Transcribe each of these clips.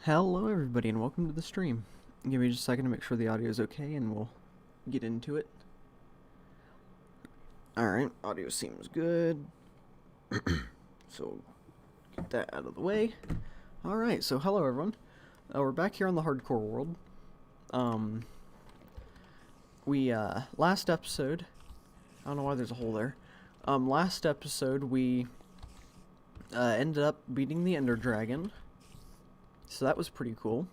Hello everybody and welcome to the stream. Give me just a second to make sure the audio is okay and we'll get into it. Alright, audio seems good. So, get that out of the way. Alright, so hello everyone. We're back here on the hardcore world. Last episode, I don't know why there's a hole there. Last episode we ended up beating the Ender Dragon. So that was pretty cool.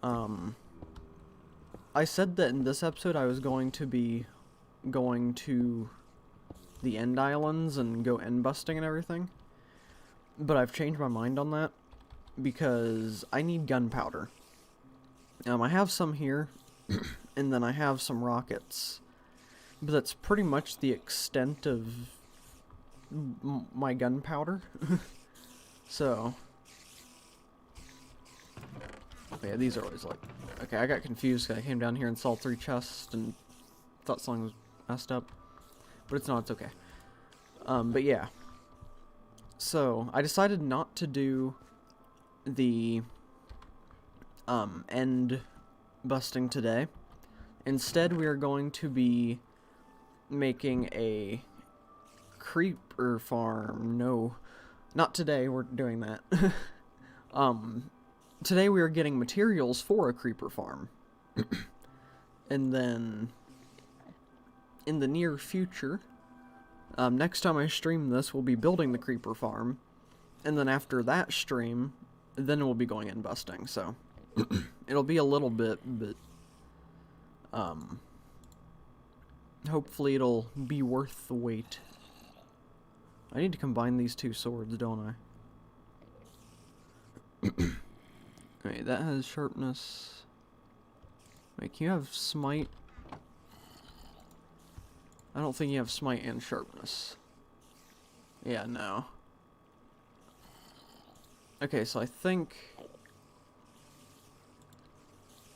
I said that in this episode I was going to be going to the End Islands and go end busting and everything. But I've changed my mind on that because I need gunpowder. I have some here, and then I have some rockets. But that's pretty much the extent of my gunpowder. So... yeah, these are always like... okay, I got confused because I came down here and saw 3 chests and thought something was messed up. But it's not, it's okay. But yeah. So, I decided not to do the end busting today. Instead, we are going to be making a creeper farm. No, not today, we're doing that. Today we are getting materials for a creeper farm. And then, in the near future, next time I stream this, we'll be building the creeper farm. And then after that stream, then we'll be going and busting, so... it'll be a little bit, but... hopefully it'll be worth the wait. I need to combine these 2 swords, don't I? Wait, that has sharpness. Wait, can you have smite? I don't think you have smite and sharpness. Yeah, no. Okay, so I think...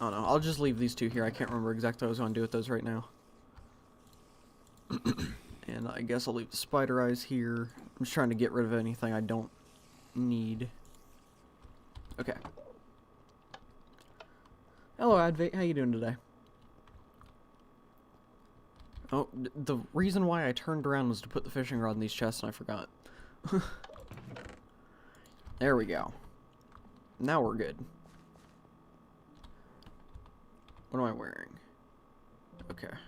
oh no, I'll just leave these 2 here. I can't remember exactly what I was going to do with those right now. And I guess I'll leave the spider eyes here. I'm just trying to get rid of anything I don't need. Okay. Hello, Advait. How you doing today? Oh, the reason why I turned around was to put the fishing rod in these chests, and I forgot. There we go. Now we're good. What am I wearing? Okay. I'm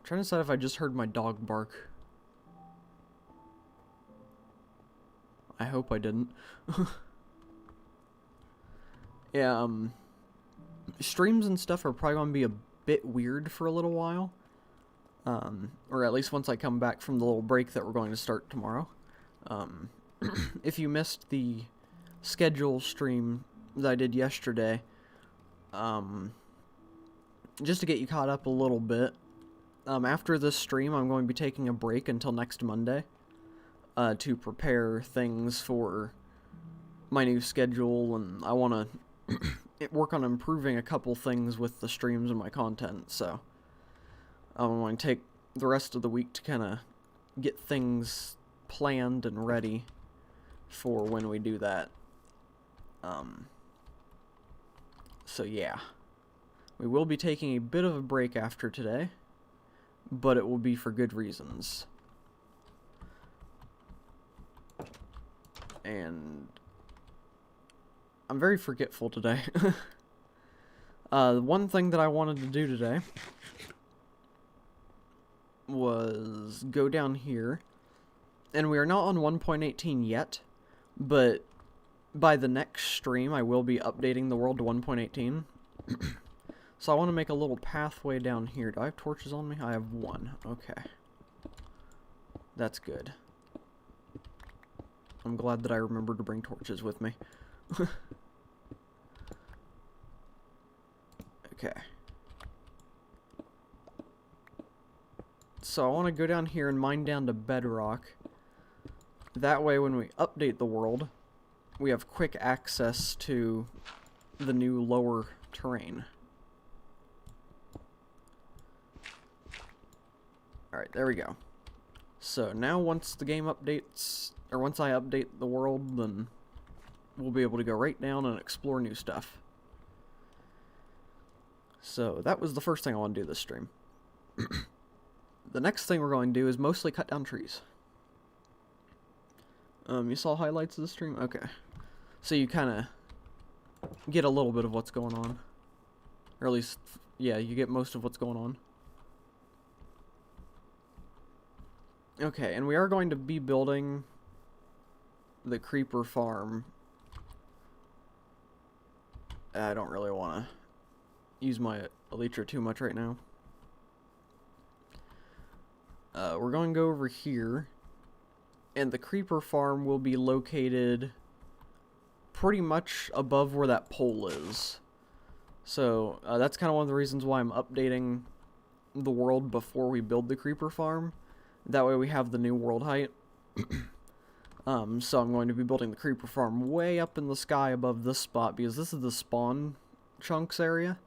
trying to decide if I just heard my dog bark. I hope I didn't. Yeah, streams and stuff are probably going to be a bit weird for a little while. Or at least once I come back from the little break that we're going to start tomorrow. If you missed the schedule stream that I did yesterday, just to get you caught up a little bit, after this stream I'm going to be taking a break until next Monday, to prepare things for my new schedule, and I want to work on improving a couple things with the streams and my content, so I'm going to take the rest of the week to kind of get things planned and ready for when we do that. So yeah, we will be taking a bit of a break after today, but it will be for good reasons. And I'm very forgetful today. One thing that I wanted to do today was go down here, and we are not on 1.18 yet, but by the next stream I will be updating the world to 1.18. So I want to make a little pathway down here. Do I have torches on me? I have 1. Okay. That's good. I'm glad that I remembered to bring torches with me. Okay. So I want to go down here and mine down to bedrock. That way when we update the world, we have quick access to the new lower terrain. Alright, there we go. So now once the game updates, or once I update the world, then we'll be able to go right down and explore new stuff. So that was the first thing I want to do this stream. The next thing we're going to do is mostly cut down trees. You saw highlights of the stream? Okay. So you kind of get a little bit of what's going on. Or at least, yeah, you get most of what's going on. Okay, and we are going to be building the creeper farm. I don't really want to use my elytra too much right now. We're going to go over here, and the creeper farm will be located pretty much above where that pole is. So that's kind of one of the reasons why I'm updating the world before we build the creeper farm. That way we have the new world height. So I'm going to be building the creeper farm way up in the sky above this spot, because this is the spawn chunks area.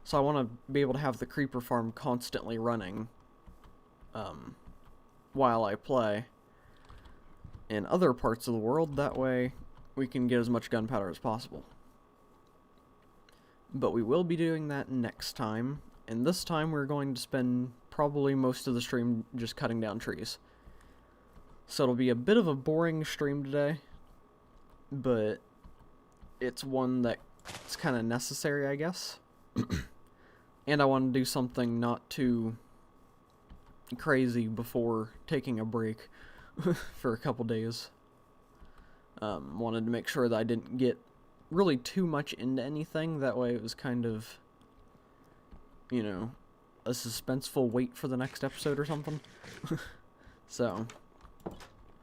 So I want to be able to have the creeper farm constantly running while I play in other parts of the world. That way we can get as much gunpowder as possible. But we will be doing that next time, and this time we're going to spend probably most of the stream just cutting down trees. So it'll be a bit of a boring stream today, but it's one that's kind of necessary, I guess. And I want to do something not too crazy before taking a break for a couple days. Wanted to make sure that I didn't get really too much into anything. That way it was kind of, you know, a suspenseful wait for the next episode or something. So,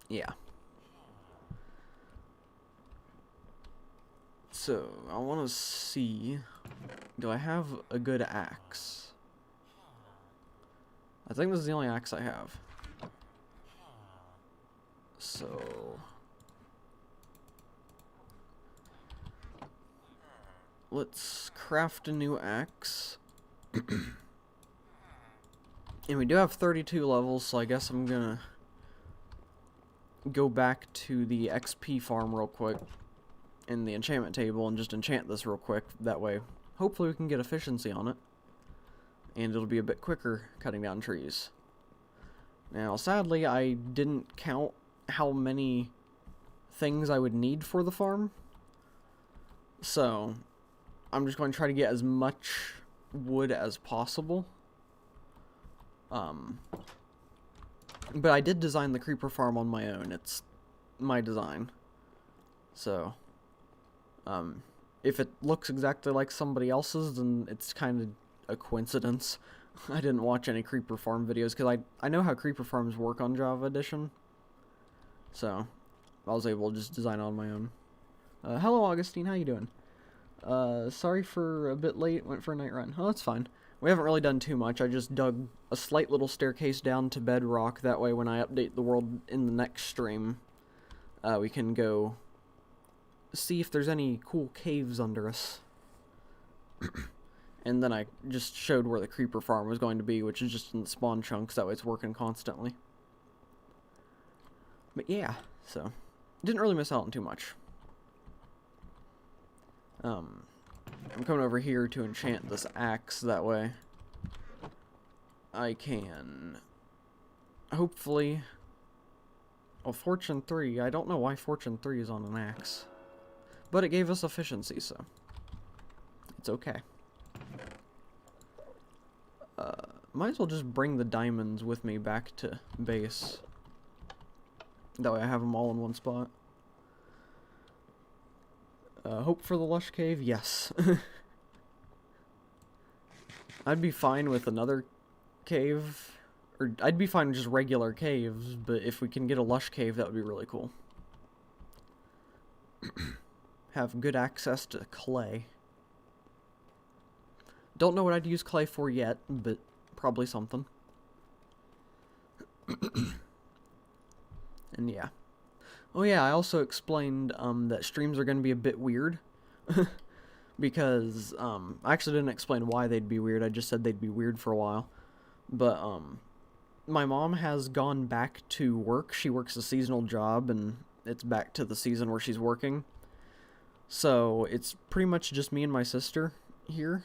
yeah. So, I want to see, do I have a good axe? I think this is the only axe I have. So, let's craft a new axe. And we do have 32 levels, so I guess I'm gonna go back to the XP farm real quick in the enchantment table and just enchant this real quick. That way, hopefully we can get efficiency on it, and it'll be a bit quicker cutting down trees. Now, sadly, I didn't count how many things I would need for the farm, so I'm just going to try to get as much wood as possible. But I did design the creeper farm on my own. It's my design. So, if it looks exactly like somebody else's, then it's kind of a coincidence. I didn't watch any creeper farm videos, because I know how creeper farms work on Java Edition. So, I was able to just design it on my own. Hello, Augustine. How you doing? Sorry for a bit late. Went for a night run. Oh, that's fine. We haven't really done too much. I just dug a slight little staircase down to bedrock. That way, when I update the world in the next stream, we can go see if there's any cool caves under us. And then I just showed where the creeper farm was going to be, which is just in the spawn chunks. That way it's working constantly. But yeah, so didn't really miss out on too much. I'm coming over here to enchant this axe. That way I can hopefully... Oh, Fortune 3. I don't know why Fortune 3 is on an axe, but it gave us efficiency, so it's okay. Might as well just bring the diamonds with me back to base. That way I have them all in one spot. Hope for the lush cave? Yes. I'd be fine with another cave, or I'd be fine with just regular caves, but if we can get a lush cave, that would be really cool. Have good access to clay. Don't know what I'd use clay for yet, but probably something. And yeah. Oh yeah, I also explained that streams are going to be a bit weird. Because, I actually didn't explain why they'd be weird, I just said they'd be weird for a while. But, my mom has gone back to work. She works a seasonal job, and it's back to the season where she's working. So it's pretty much just me and my sister here,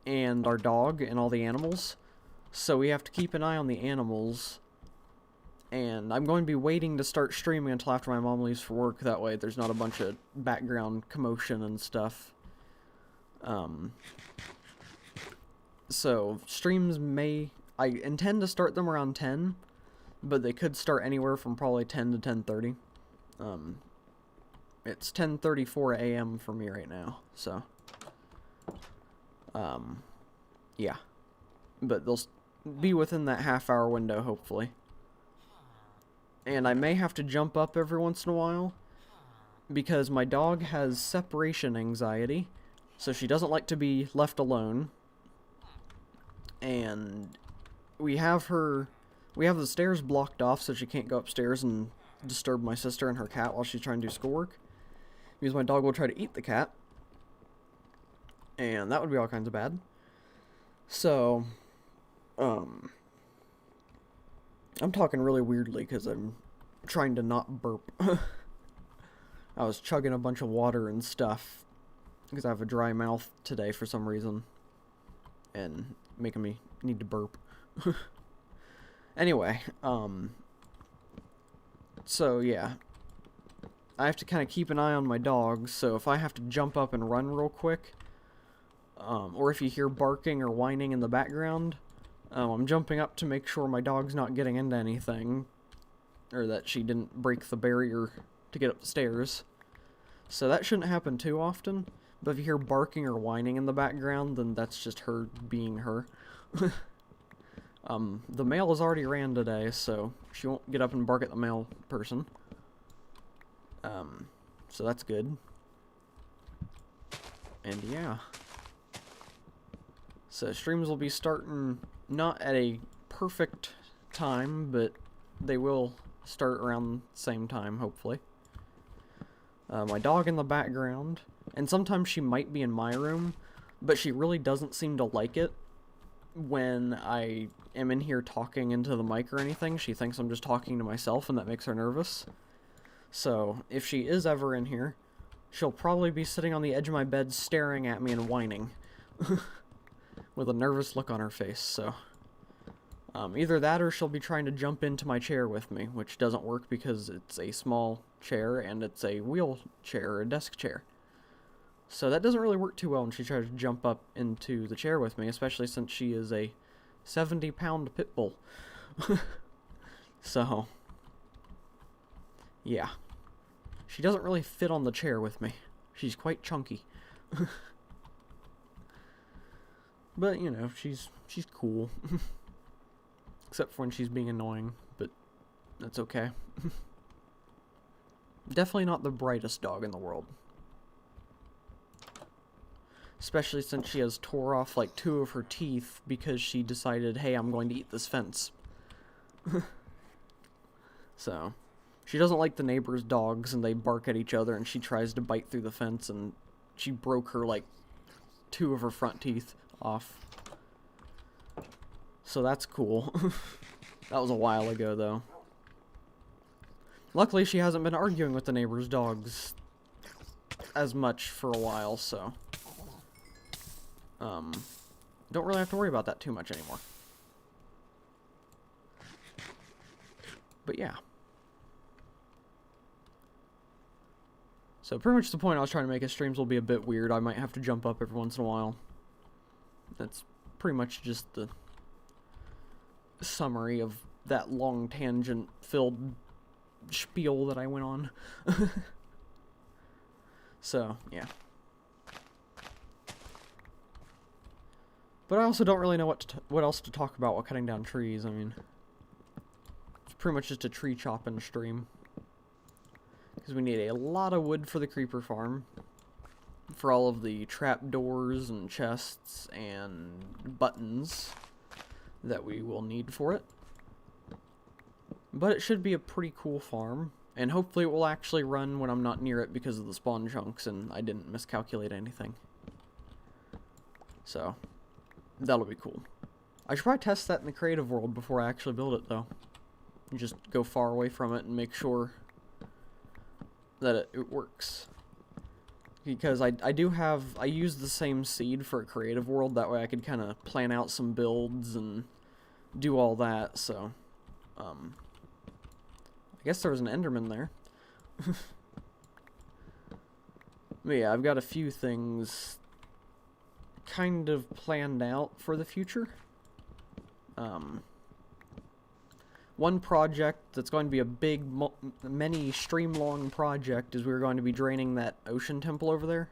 and our dog and all the animals. So we have to keep an eye on the animals. And I'm going to be waiting to start streaming until after my mom leaves for work. That way there's not a bunch of background commotion and stuff. So streams I intend to start them around 10, but they could start anywhere from probably 10 to 10:30. It's 10:34 a.m. for me right now, so yeah. But they'll be within that half-hour window, hopefully. And I may have to jump up every once in a while, because my dog has separation anxiety, so she doesn't like to be left alone. And we have the stairs blocked off so she can't go upstairs and disturb my sister and her cat while she's trying to do schoolwork, because my dog will try to eat the cat, and that would be all kinds of bad. So, I'm talking really weirdly because I'm trying to not burp. I was chugging a bunch of water and stuff because I have a dry mouth today for some reason, and making me need to burp. Anyway, so yeah, I have to kind of keep an eye on my dogs, so if I have to jump up and run real quick, or if you hear barking or whining in the background, I'm jumping up to make sure my dog's not getting into anything, or that she didn't break the barrier to get up the stairs. So that shouldn't happen too often, but if you hear barking or whining in the background, then that's just her being her. The mail has already ran today, so she won't get up and bark at the mail person. So that's good. And yeah. So streams will be starting not at a perfect time, but they will start around the same time, hopefully. My dog in the background, and sometimes she might be in my room, but she really doesn't seem to like it when I am in here talking into the mic or anything. She thinks I'm just talking to myself, and that makes her nervous. So, if she is ever in here, she'll probably be sitting on the edge of my bed staring at me and whining. With a nervous look on her face, so... either that or she'll be trying to jump into my chair with me, which doesn't work because it's a small chair and it's a wheelchair, or a desk chair. So that doesn't really work too well when she tries to jump up into the chair with me, especially since she is a 70-pound pit bull. So, yeah. She doesn't really fit on the chair with me. She's quite chunky. But, you know, she's cool. Except for when she's being annoying, but that's okay. Definitely not the brightest dog in the world. Especially since she has tore off like 2 of her teeth because she decided, hey, I'm going to eat this fence. So, she doesn't like the neighbors' dogs and they bark at each other and she tries to bite through the fence and she broke her like 2 of her front teeth off. So that's cool. That was a while ago though. Luckily she hasn't been arguing with the neighbors' dogs as much for a while, so don't really have to worry about that too much anymore. But yeah. So pretty much the point I was trying to make is streams will be a bit weird. I might have to jump up every once in a while. That's pretty much just the summary of that long tangent-filled spiel that I went on. So, yeah. But I also don't really know what else to talk about while cutting down trees. I mean, it's pretty much just a tree chopping stream. Because we need a lot of wood for the creeper farm. For all of the trapdoors and chests and buttons that we will need for it. But it should be a pretty cool farm. And hopefully it will actually run when I'm not near it because of the spawn chunks and I didn't miscalculate anything. So, that'll be cool. I should probably test that in the creative world before I actually build it though. And just go far away from it and make sure that it works. Because I use the same seed for a creative world, that way I could kind of plan out some builds and do all that, so, I guess there was an Enderman there. But yeah, I've got a few things kind of planned out for the future. One project that's going to be a big, many stream-long project is we're going to be draining that ocean temple over there.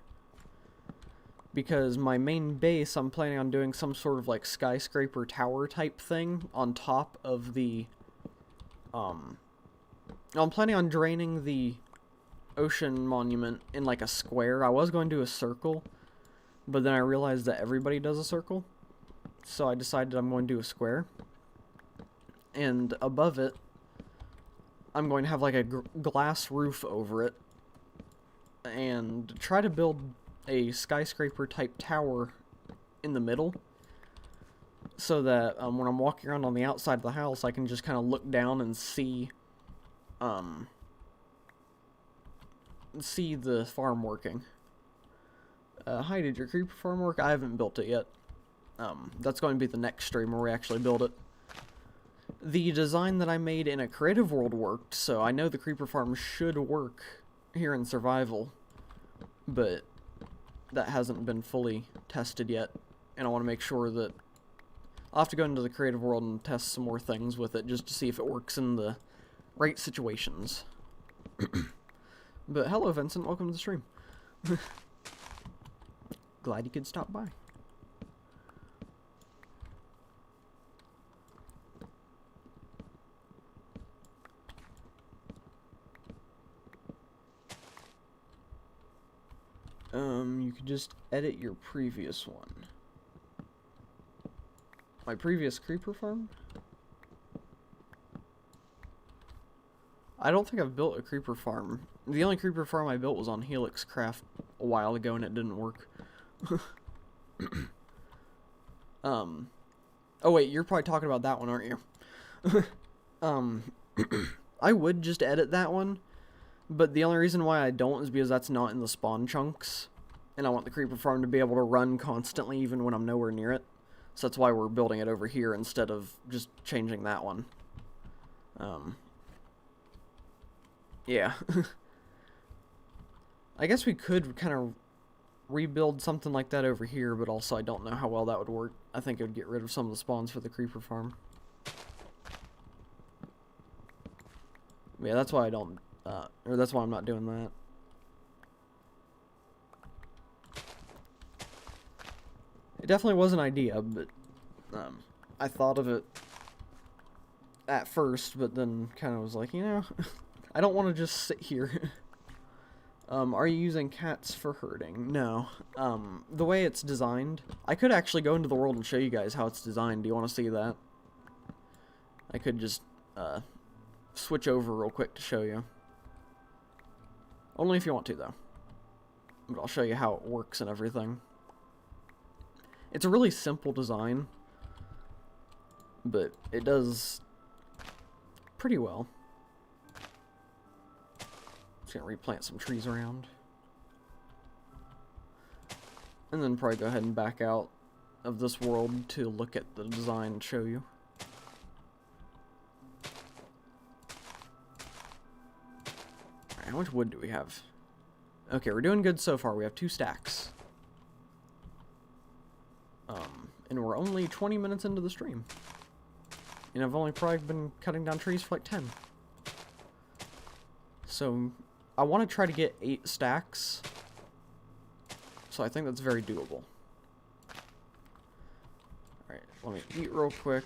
Because my main base, I'm planning on doing some sort of, like, skyscraper tower type thing on top of the, I'm planning on draining the ocean monument in, like, a square. I was going to do a circle, but then I realized that everybody does a circle. So I decided I'm going to do a square. And above it, I'm going to have like a glass roof over it and try to build a skyscraper type tower in the middle so that when I'm walking around on the outside of the house, I can just kind of look down and see the farm working. Hi, did your creeper farm work? I haven't built it yet. That's going to be the next stream where we actually build it. The design that I made in a creative world worked, so I know the creeper farm should work here in survival, but that hasn't been fully tested yet, and I want to make sure that I'll have to go into the creative world and test some more things with it just to see if it works in the right situations. But hello, Vincent, welcome to the stream. Glad you could stop by. You could just edit your previous one. My previous creeper farm? I don't think I've built a creeper farm. The only creeper farm I built was on Helix Craft a while ago and it didn't work. Oh wait, you're probably talking about that one, aren't you? I would just edit that one, but the only reason why I don't is because that's not in the spawn chunks, and I want the creeper farm to be able to run constantly even when I'm nowhere near it. So that's why we're building it over here instead of just changing that one. Yeah. I guess we could kind of rebuild something like that over here, but also I don't know how well that would work. I think it would get rid of some of the spawns for the creeper farm. Yeah, that's why I don't, or that's why I'm not doing that. It definitely was an idea, but I thought of it at first, but then kind of was like, you know, I don't want to just sit here. Are you using cats for herding? No. The way it's designed, I could actually go into the world and show you guys how it's designed. Do you want to see that? I could just switch over real quick to show you. Only if you want to, though. But I'll show you how it works and everything. It's a really simple design, but it does pretty well. Just gonna replant some trees around. And then probably go ahead and back out of this world to look at the design and show you. Alright, how much wood do we have? Okay, we're doing good so far. We have 2 stacks. And we're only 20 minutes into the stream. And I've only probably been cutting down trees for like 10. So, I want to try to get 8 stacks. So I think that's very doable. Alright, let me eat real quick.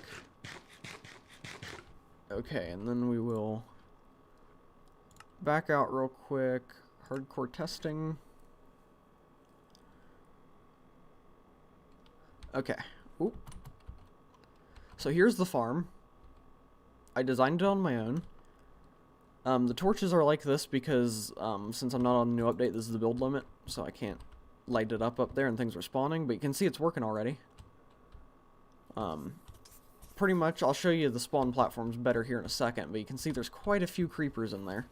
Okay, and then we will back out real quick. Hardcore testing. Okay. Oop. So here's the farm. I designed it on my own. The torches are like this because since I'm not on the new update, this is the build limit, so I can't light it up there and things are spawning, but you can see it's working already. Pretty much, I'll show you the spawn platforms better here in a second, but you can see there's quite a few creepers in there.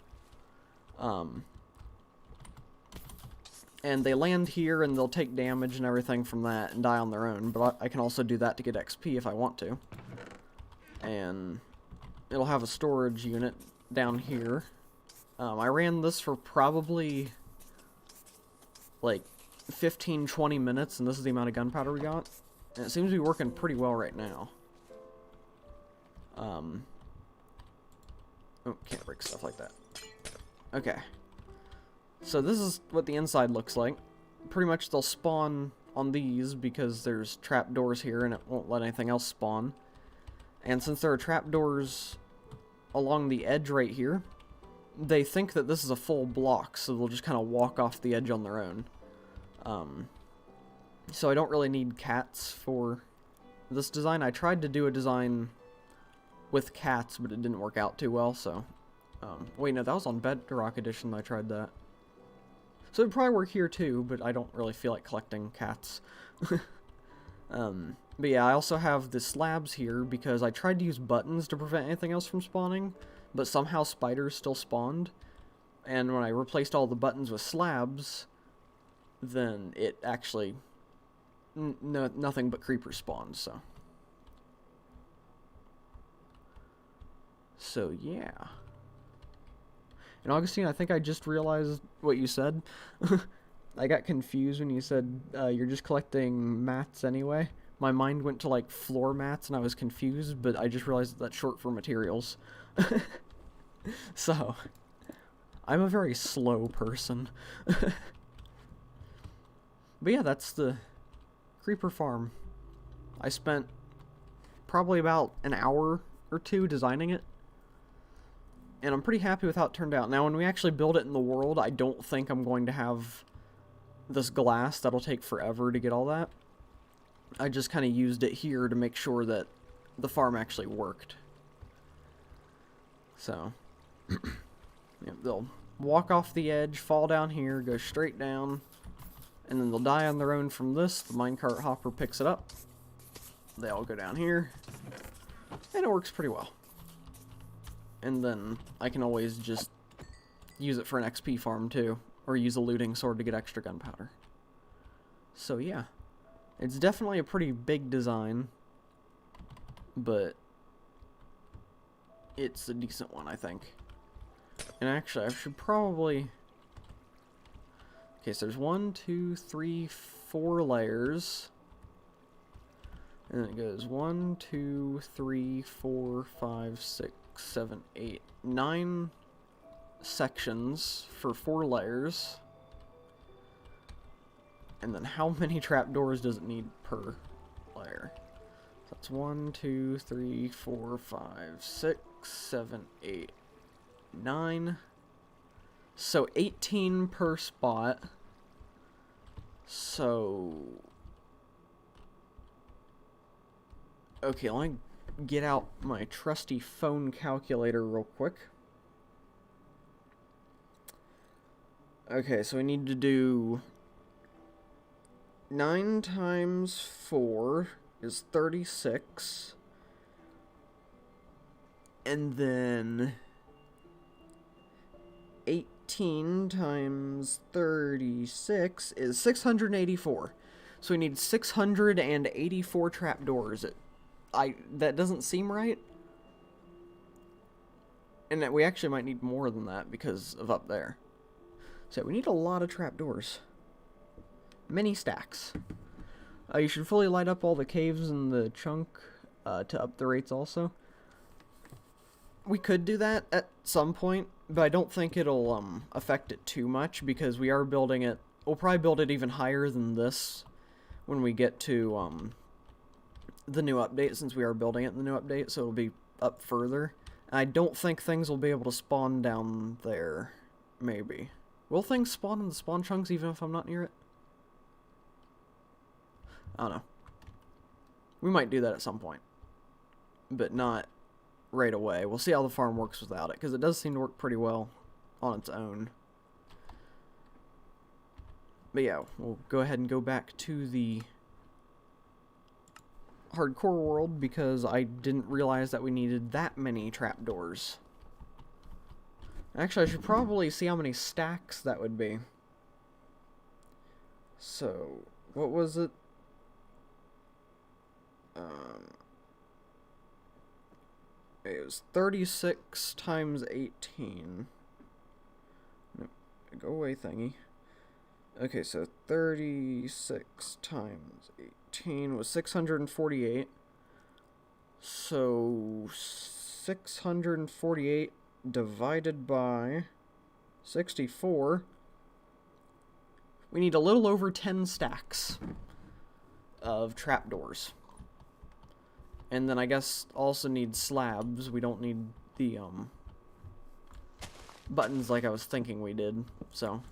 And they land here and they'll take damage and everything from that and die on their own, but I can also do that to get XP if I want to. And it'll have a storage unit down here. I ran this for probably like 15-20 minutes, and this is the amount of gunpowder we got. And it seems to be working pretty well right now. Oh, can't break stuff like that. Okay. So this is what the inside looks like. Pretty much they'll spawn on these because there's trapdoors here and it won't let anything else spawn. And since there are trapdoors along the edge right here, they think that this is a full block, so they'll just kind of walk off the edge on their own. So I don't really need cats for this design. I tried to do a design with cats, but it didn't work out too well, so... wait, no, that was on Bedrock Edition that I tried that. So it'd probably work here too, but I don't really feel like collecting cats. But yeah, I also have the slabs here because I tried to use buttons to prevent anything else from spawning, but somehow spiders still spawned. And when I replaced all the buttons with slabs, then it actually... nothing but creepers spawned, so... So, yeah. And Augustine, I think I just realized what you said. I got confused when you said you're just collecting mats anyway. My mind went to, like, floor mats, and I was confused, but I just realized that's short for materials. So, I'm a very slow person. But yeah, that's the creeper farm. I spent probably about an hour or two designing it. And I'm pretty happy with how it turned out. Now, when we actually build it in the world, I don't think I'm going to have this glass. That'll take forever to get all that. I just kind of used it here to make sure that the farm actually worked. So, yeah, they'll walk off the edge, fall down here, go straight down, and then they'll die on their own from this. The minecart hopper picks it up. They all go down here, and it works pretty well. And then I can always just use it for an XP farm too, or use a looting sword to get extra gunpowder. So yeah, it's definitely a pretty big design, but it's a decent one, I think. And actually, I should probably... Okay, so there's 1, 2, 3, 4 layers. And then it goes 1, 2, 3, 4, 5, 6, 7, 8, 9 sections for 4 layers. And then how many trapdoors does it need per layer? So that's 1, 2, 3, 4, 5, 6, 7, 8, 9. So 18 per spot. So... Okay, let me get out my trusty phone calculator real quick. Okay, so we need to do 9 times 4 is 36. And then 18 times 36 is 684. So we need 684 trapdoors. That doesn't seem right. And that we actually might need more than that because of up there. So we need a lot of trapdoors. Many stacks. You should fully light up all the caves in the chunk to up the rates also. We could do that at some point, but I don't think it'll affect it too much because we are building it. We'll probably build it even higher than this when we get to the new update, since we are building it in the new update, so it'll be up further. And I don't think things will be able to spawn down there. Maybe. Will things spawn in the spawn chunks even if I'm not near it? I don't know. We might do that at some point. But not right away. We'll see how the farm works without it, because it does seem to work pretty well on its own. But yeah, we'll go ahead and go back to the hardcore world, because I didn't realize that we needed that many trapdoors. Actually, I should probably see how many stacks that would be. So, what was it? It was 36 times 18. No, go away, thingy. Okay, so 36 times 18 was 648. So 648 divided by 64. We need a little over 10 stacks of trapdoors. And then I guess also need slabs. We don't need the buttons like I was thinking we did. So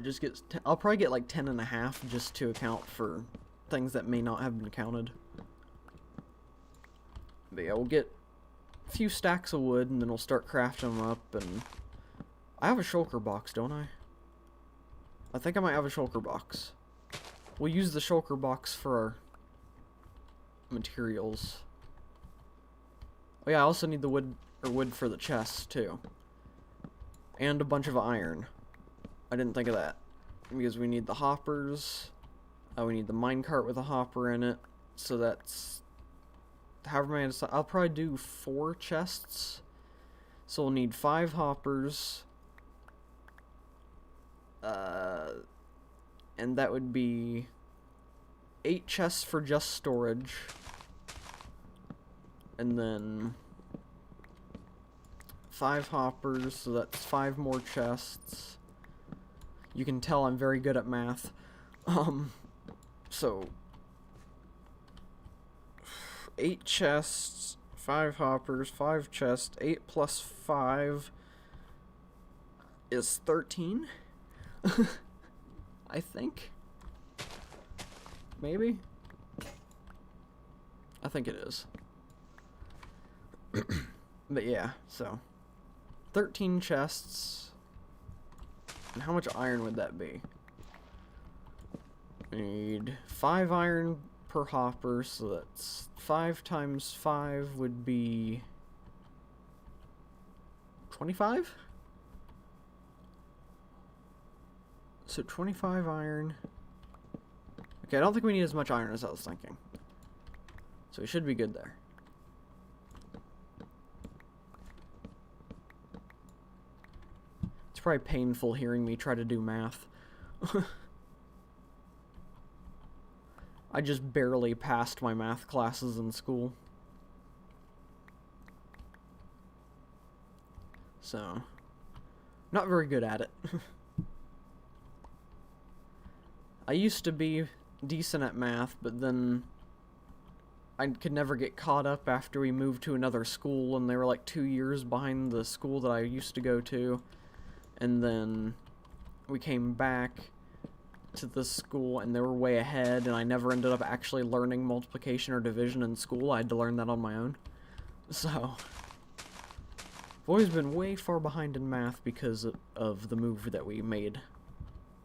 just get. I'll probably get like 10 and a half just to account for things that may not have been counted. But yeah, we'll get a few stacks of wood and then we'll start crafting them up. And I have a shulker box, don't I? I think I might have a shulker box. We'll use the shulker box for our materials. Oh yeah, I also need the wood for the chest too. And a bunch of iron. I didn't think of that. Because we need the hoppers. We need the minecart with a hopper in it. So that's however many. I'll probably do 4 chests. So we'll need 5 hoppers. And that would be 8 chests for just storage. And then 5 hoppers, so that's 5 more chests. You can tell I'm very good at math. So 8 chests, 5 hoppers, 5 chests, 8 plus 5 is 13. I think. Maybe? I think it is. But yeah, so 13 chests. And how much iron would that be? We need 5 iron per hopper, so that's 5 times 5 would be 25? So 25 iron. Okay, I don't think we need as much iron as I was thinking. So we should be good there. It's probably painful hearing me try to do math. I just barely passed my math classes in school. So, not very good at it. I used to be decent at math, but then I could never get caught up after we moved to another school, and they were like 2 years behind the school that I used to go to. And then we came back to this school, and they were way ahead, and I never ended up actually learning multiplication or division in school. I had to learn that on my own. So, I've always been way far behind in math because of the move that we made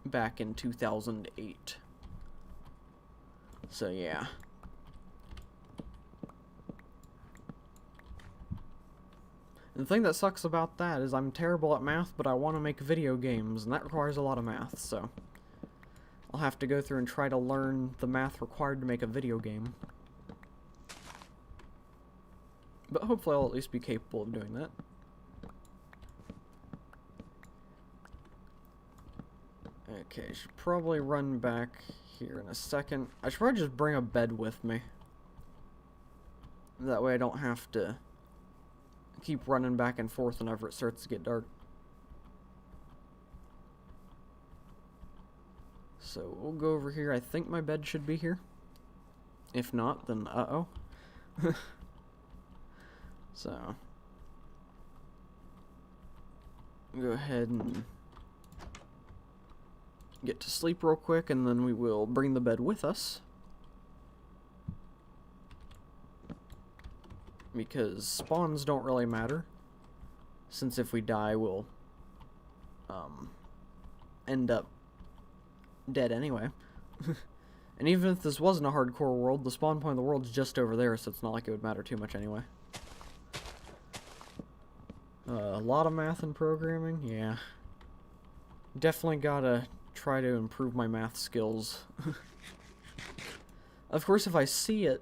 back in 2008. So yeah. And the thing that sucks about that is I'm terrible at math, but I want to make video games, and that requires a lot of math, so I'll have to go through and try to learn the math required to make a video game. But hopefully I'll at least be capable of doing that. Okay, I should probably run back here in a second. I should probably just bring a bed with me. That way I don't have to keep running back and forth whenever it starts to get dark. So we'll go over here. I think my bed should be here. If not, then uh-oh. So go ahead and get to sleep real quick, and then we will bring the bed with us. Because spawns don't really matter, since if we die, we'll end up dead anyway. And even if this wasn't a hardcore world, the spawn point of the world's just over there, so it's not like it would matter too much anyway. A lot of math and programming, yeah. Definitely gotta try to improve my math skills. Of course, if I see it,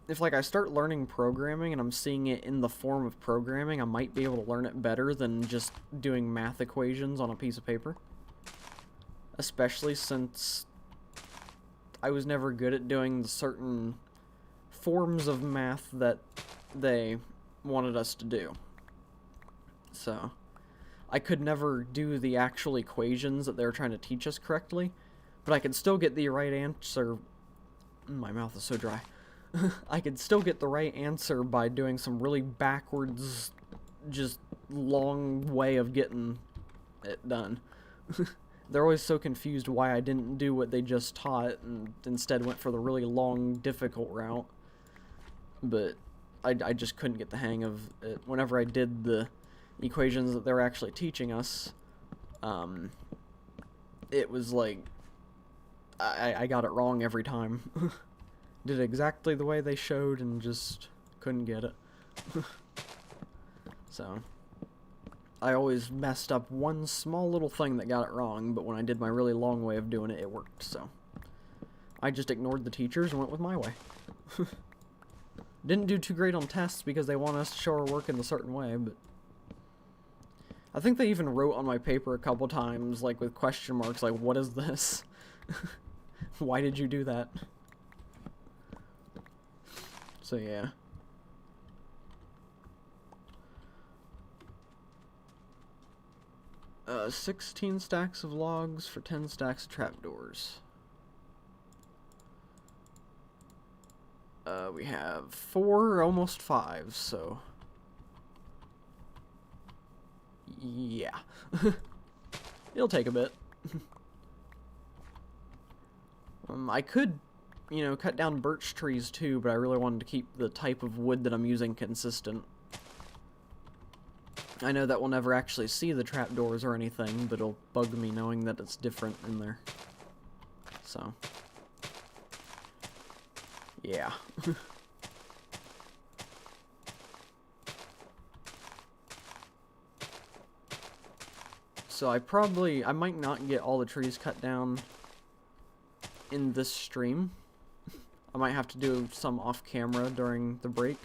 if like I start learning programming and I'm seeing it in the form of programming, I might be able to learn it better than just doing math equations on a piece of paper. Especially since I was never good at doing the certain forms of math that they wanted us to do. So, I could never do the actual equations that they were trying to teach us correctly, but I could still get the right answer. My mouth is so dry. I could still get the right answer by doing some really backwards, just long way of getting it done. They're always so confused why I didn't do what they just taught and instead went for the really long, difficult route. But I just couldn't get the hang of it. Whenever I did the equations that they were actually teaching us, it was like I got it wrong every time. Did it exactly the way they showed and just couldn't get it. So, I always messed up one small little thing that got it wrong, but when I did my really long way of doing it, it worked, so. I just ignored the teachers and went with my way. Didn't do too great on tests because they want us to show our work in a certain way, but I think they even wrote on my paper a couple times, like with question marks, like, what is this? Why did you do that? So yeah. 16 stacks of logs for 10 stacks of trapdoors. We have 4, almost 5, so yeah. It'll take a bit. I could, you know, cut down birch trees too, but I really wanted to keep the type of wood that I'm using consistent. I know that we'll never actually see the trapdoors or anything, but it'll bug me knowing that it's different in there. So, yeah. So I might not get all the trees cut down in this stream. I might have to do some off camera during the break.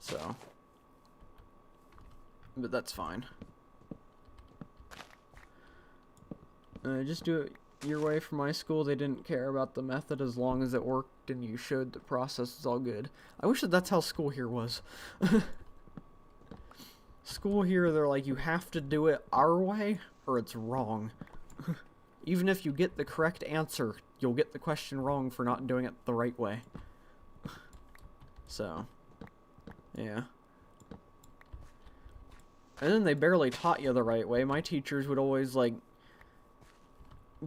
So, but that's fine. Just do it your way. For my school, they didn't care about the method as long as it worked and you showed the process is all good. I wish that that's how school here was. School here, they're like, you have to do it our way or it's wrong. Even if you get the correct answer, you'll get the question wrong for not doing it the right way. So, yeah. And then they barely taught you the right way. My teachers would always, like,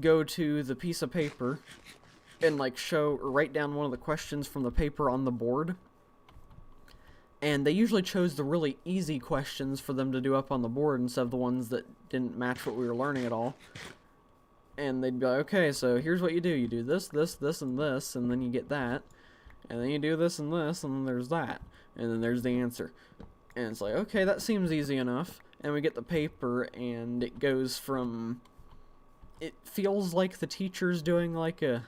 go to the piece of paper and, like, show or write down one of the questions from the paper on the board. And they usually chose the really easy questions for them to do up on the board instead of the ones that didn't match what we were learning at all. And they'd be like, okay, so here's what you do. You do this, this, this, and this, and then you get that. And then you do this and this, and then there's that. And then there's the answer. And it's like, okay, that seems easy enough. And we get the paper, and it goes from... It feels like the teacher's doing, like, a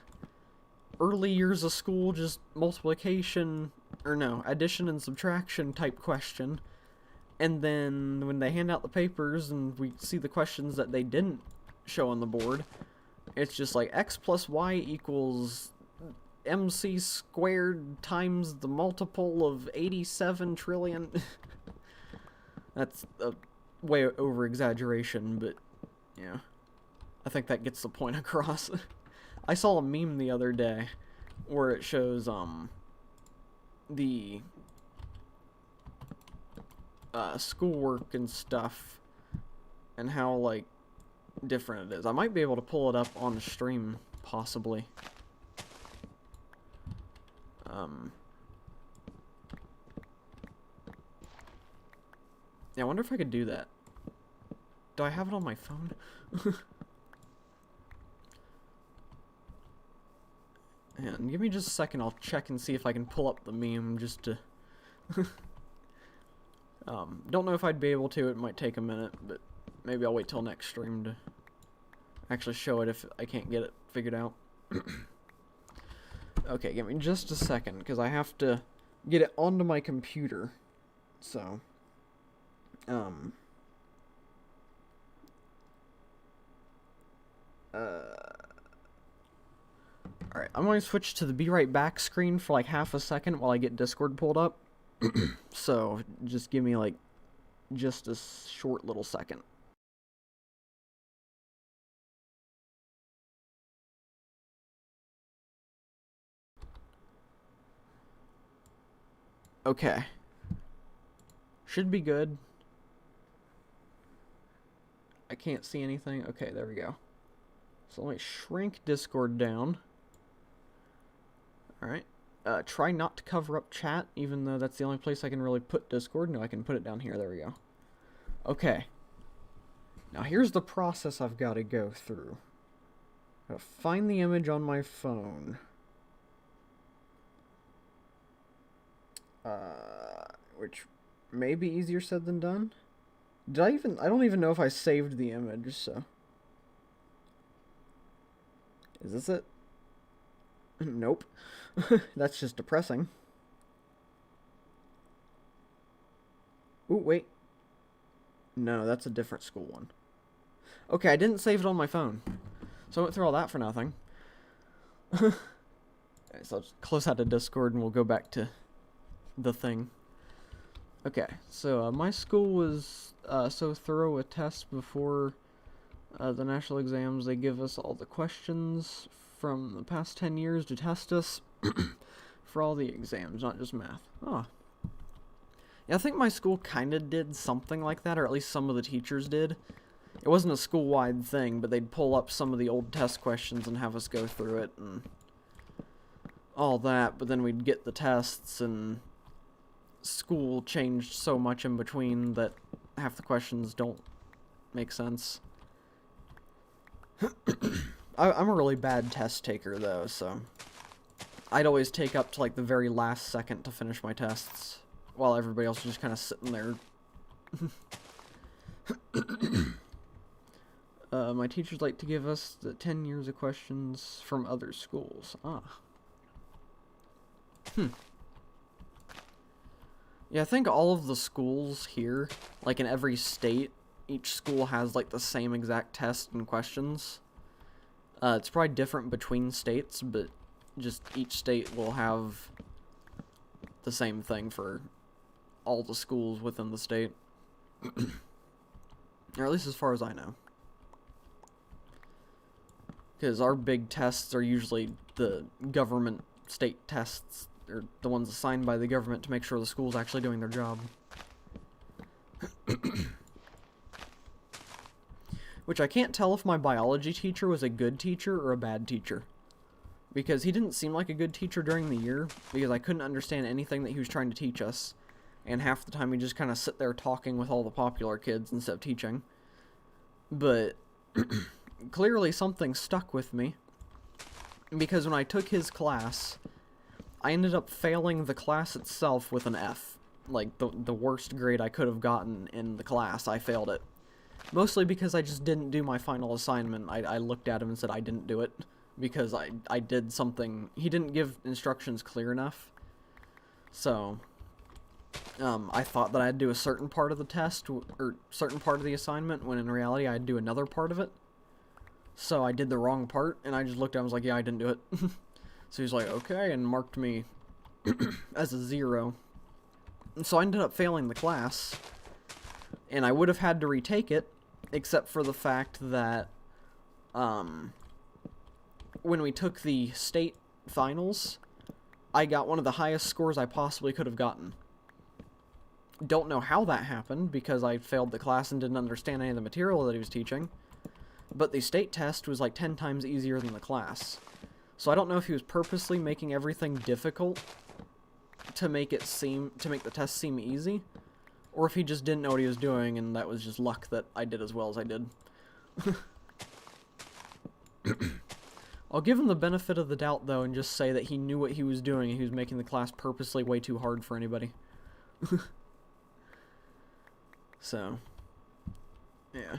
early years of school, just multiplication... Or no, addition and subtraction type question. And then when they hand out the papers and we see the questions that they didn't show on the board, it's just like x plus y equals mc squared times the multiple of 87 trillion. That's a way over exaggeration, but yeah, I think that gets the point across. I saw a meme the other day where it shows the schoolwork and stuff and how, like, different it is. I might be able to pull it up on the stream, possibly. Yeah, I wonder if I could do that. Do I have it on my phone? And give me just a second, I'll check and see if I can pull up the meme just to... Don't know if I'd be able to. It might take a minute, but maybe I'll wait till next stream to actually show it if I can't get it figured out. Okay, give me just a second, because I have to get it onto my computer. So, alright, I'm going to switch to the Be Right Back screen for like half a second while I get Discord pulled up. So, just give me like just a short little second. Okay. Should be good. I can't see anything. Okay, there we go. So let me shrink Discord down. Alright. Try not to cover up chat, even though that's the only place I can really put Discord. No, I can put it down here. There we go. Okay. Now here's the process I've got to go through. Gotta find the image on my phone. Which may be easier said than done. I don't even know if I saved the image, so. Is this it? Nope. That's just depressing. Ooh, wait. No, that's a different school one. Okay, I didn't save it on my phone. So I went through all that for nothing. Okay, so I'll just close out of Discord and we'll go back to the thing. Okay, so my school was so thorough with tests before the national exams. They give us all the questions from the past 10 years to test us for all the exams, not just math. Oh. Yeah, I think my school kind of did something like that, or at least some of the teachers did. It wasn't a school-wide thing, but they'd pull up some of the old test questions and have us go through it and all that, but then we'd get the tests, and school changed so much in between that half the questions don't make sense. I'm a really bad test taker, though, so I'd always take up to, like, the very last second to finish my tests, while everybody else was just kind of sitting there. My teachers like to give us the 10 years of questions from other schools. Ah. Yeah, I think all of the schools here, like in every state, each school has like the same exact test and questions. It's probably different between states, but just each state will have the same thing for all the schools within the state. Or at least as far as I know. Because our big tests are usually the government state tests, or the ones assigned by the government to make sure the school's actually doing their job. Which I can't tell if my biology teacher was a good teacher or a bad teacher. Because he didn't seem like a good teacher during the year, because I couldn't understand anything that he was trying to teach us. And half the time he'd just kind of sit there talking with all the popular kids instead of teaching. But clearly something stuck with me. Because when I took his class, I ended up failing the class itself with an F. Like, the worst grade I could have gotten in the class, I failed it. Mostly because I just didn't do my final assignment. I looked at him and said I didn't do it. Because I did something... He didn't give instructions clear enough. So, I thought that I'd do a certain part of the test, or certain part of the assignment, when in reality I'd do another part of it. So I did the wrong part, and I just looked at him and was like, yeah, I didn't do it. So he's like, okay, and marked me as a 0. And so I ended up failing the class, and I would have had to retake it, except for the fact that, when we took the state finals, I got one of the highest scores I possibly could have gotten. Don't know how that happened, because I failed the class and didn't understand any of the material that he was teaching. But the state test was like 10 times easier than the class. So I don't know if he was purposely making everything difficult to make the test seem easy, or if he just didn't know what he was doing and that was just luck that I did as well as I did. I'll give him the benefit of the doubt, though, and just say that he knew what he was doing and he was making the class purposely way too hard for anybody. So, yeah.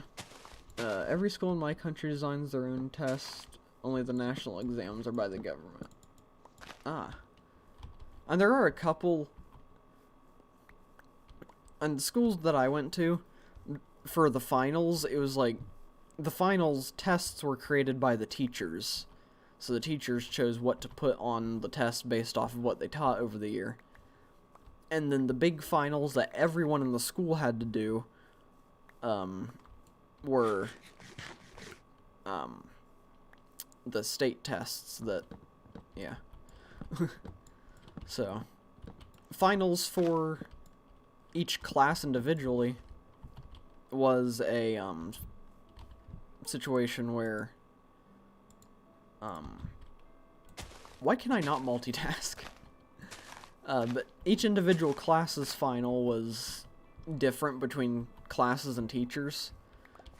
Every school in my country designs their own test. Only the national exams are by the government. Ah. And there are a couple... And the schools that I went to, for the finals, it was like... The finals tests were created by the teachers. So the teachers chose what to put on the test based off of what they taught over the year. And then the big finals that everyone in the school had to do, were, the state tests that, yeah. So, finals for each class individually was a, situation where, why can I not multitask? But each individual class's final was different between classes and teachers,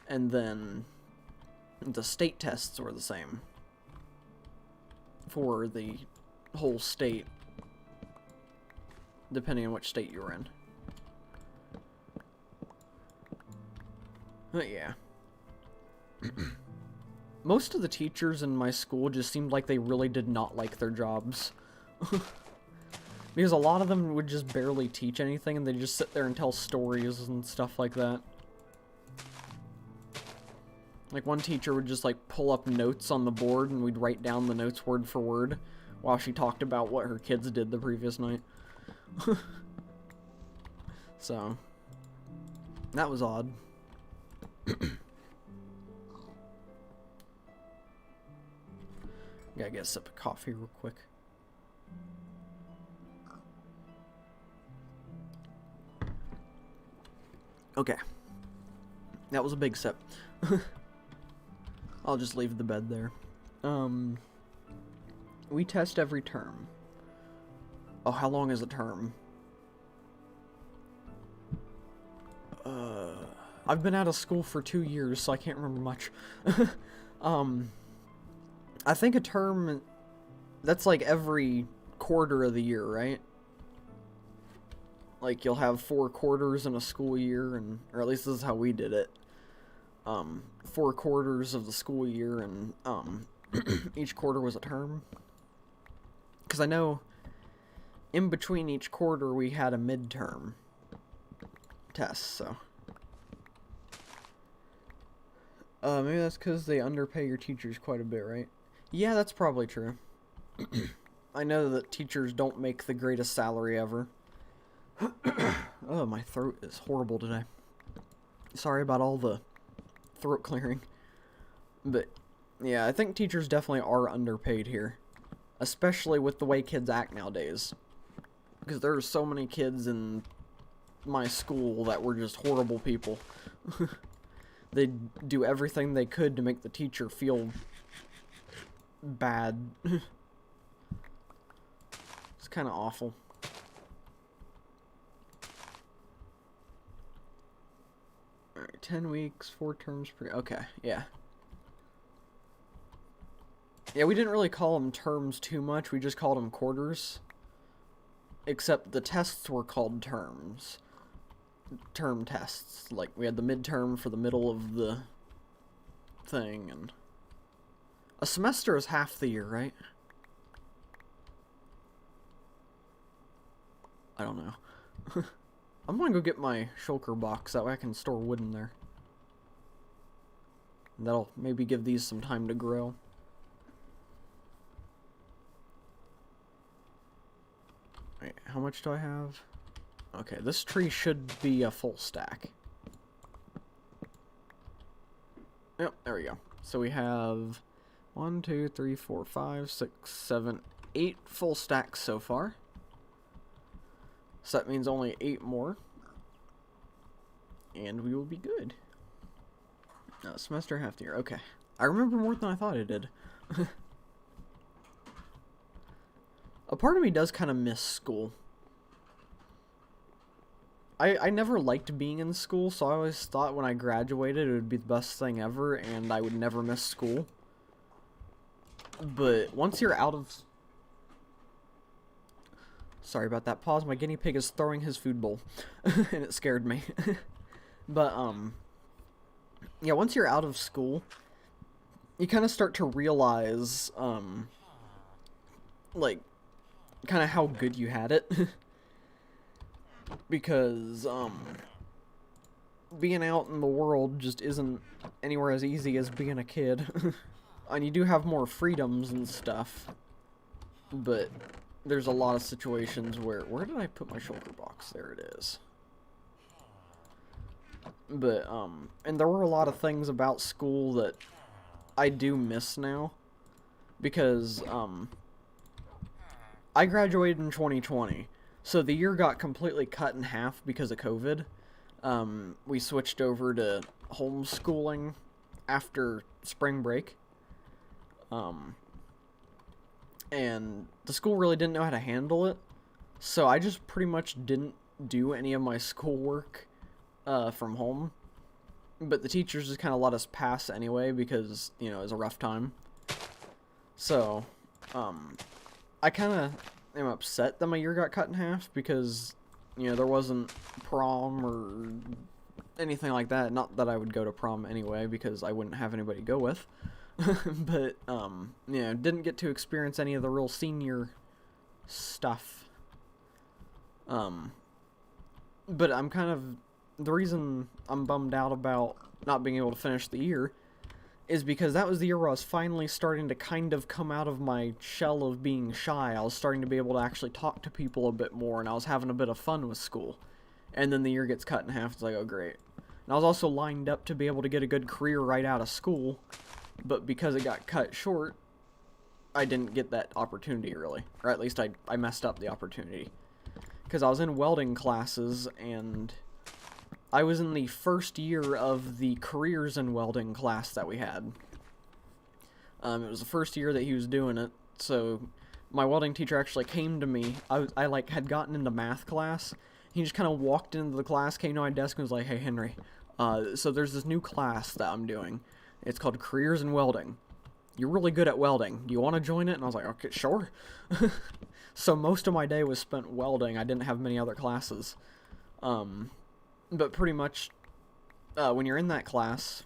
and then the state tests were the same for the whole state, depending on which state you were in. But yeah. Most of the teachers in my school just seemed like they really did not like their jobs. Because a lot of them would just barely teach anything, and they'd just sit there and tell stories and stuff like that. Like, one teacher would just, like, pull up notes on the board, and we'd write down the notes word for word while she talked about what her kids did the previous night. So, that was odd. Gotta get a sip of coffee real quick. Okay. That was a big sip. I'll just leave the bed there. We test every term. Oh, how long is a term? I've been out of school for 2 years, so I can't remember much. I think a term, that's like every quarter of the year, right? Like, you'll have 4 quarters in a school year, and or at least this is how we did it. 4 quarters of the school year, and each quarter was a term. Because I know in between each quarter we had a midterm test, so. Maybe that's because they underpay your teachers quite a bit, right? Yeah, that's probably true. I know that teachers don't make the greatest salary ever. Oh, my throat is horrible today. Sorry about all the throat clearing. But, yeah, I think teachers definitely are underpaid here. Especially with the way kids act nowadays. Because there are so many kids in my school that were just horrible people. They'd do everything they could to make the teacher feel bad. It's kind of awful. Alright, 10 weeks, 4 terms per... Okay, yeah. Yeah, we didn't really call them terms too much, we just called them quarters. Except the tests were called terms. Term tests. Like, we had the midterm for the middle of the thing, and... A semester is half the year, right? I don't know. I'm gonna go get my shulker box, that way I can store wood in there. And that'll maybe give these some time to grow. Wait, how much do I have? Okay, this tree should be a full stack. Yep, there we go. So we have 1, 2, 3, 4, 5, 6, 7, 8 full stacks so far. So that means only 8 more. And we will be good. Semester, half the year. Okay. I remember more than I thought I did. A part of me does kind of miss school. I never liked being in school, so I always thought when I graduated it would be the best thing ever, and I would never miss school. But once you're out of... Sorry about that pause, my guinea pig is throwing his food bowl, and it scared me. But, yeah, once you're out of school, you kind of start to realize, like, kind of how good you had it. Because, being out in the world just isn't anywhere as easy as being a kid. And you do have more freedoms and stuff, but there's a lot of situations where did I put my shulker box? There it is. But, and there were a lot of things about school that I do miss now, because, I graduated in 2020, so the year got completely cut in half because of COVID. We switched over to homeschooling after spring break. And the school really didn't know how to handle it, so I just pretty much didn't do any of my schoolwork from home. But the teachers just kind of let us pass anyway because, you know, it was a rough time. So, I kind of am upset that my year got cut in half because, you know, there wasn't prom or anything like that. Not that I would go to prom anyway because I wouldn't have anybody to go with. But, you know, didn't get to experience any of the real senior stuff. But I'm kind of, the reason I'm bummed out about not being able to finish the year is because that was the year where I was finally starting to kind of come out of my shell of being shy. I was starting to be able to actually talk to people a bit more, and I was having a bit of fun with school. And then the year gets cut in half, it's like, oh great. And I was also lined up to be able to get a good career right out of school, but because it got cut short, I didn't get that opportunity really. Or at least I messed up the opportunity. Because I was in welding classes, and I was in the first year of the careers in welding class that we had. It was the first year that he was doing it, so my welding teacher actually came to me. I like had gotten into math class. He just kind of walked into the class, came to my desk, and was like, "Hey Henry, so there's this new class that I'm doing. It's called Careers in Welding. You're really good at welding. Do you want to join it?" And I was like, "Okay, sure." So most of my day was spent welding. I didn't have many other classes. But pretty much, when you're in that class,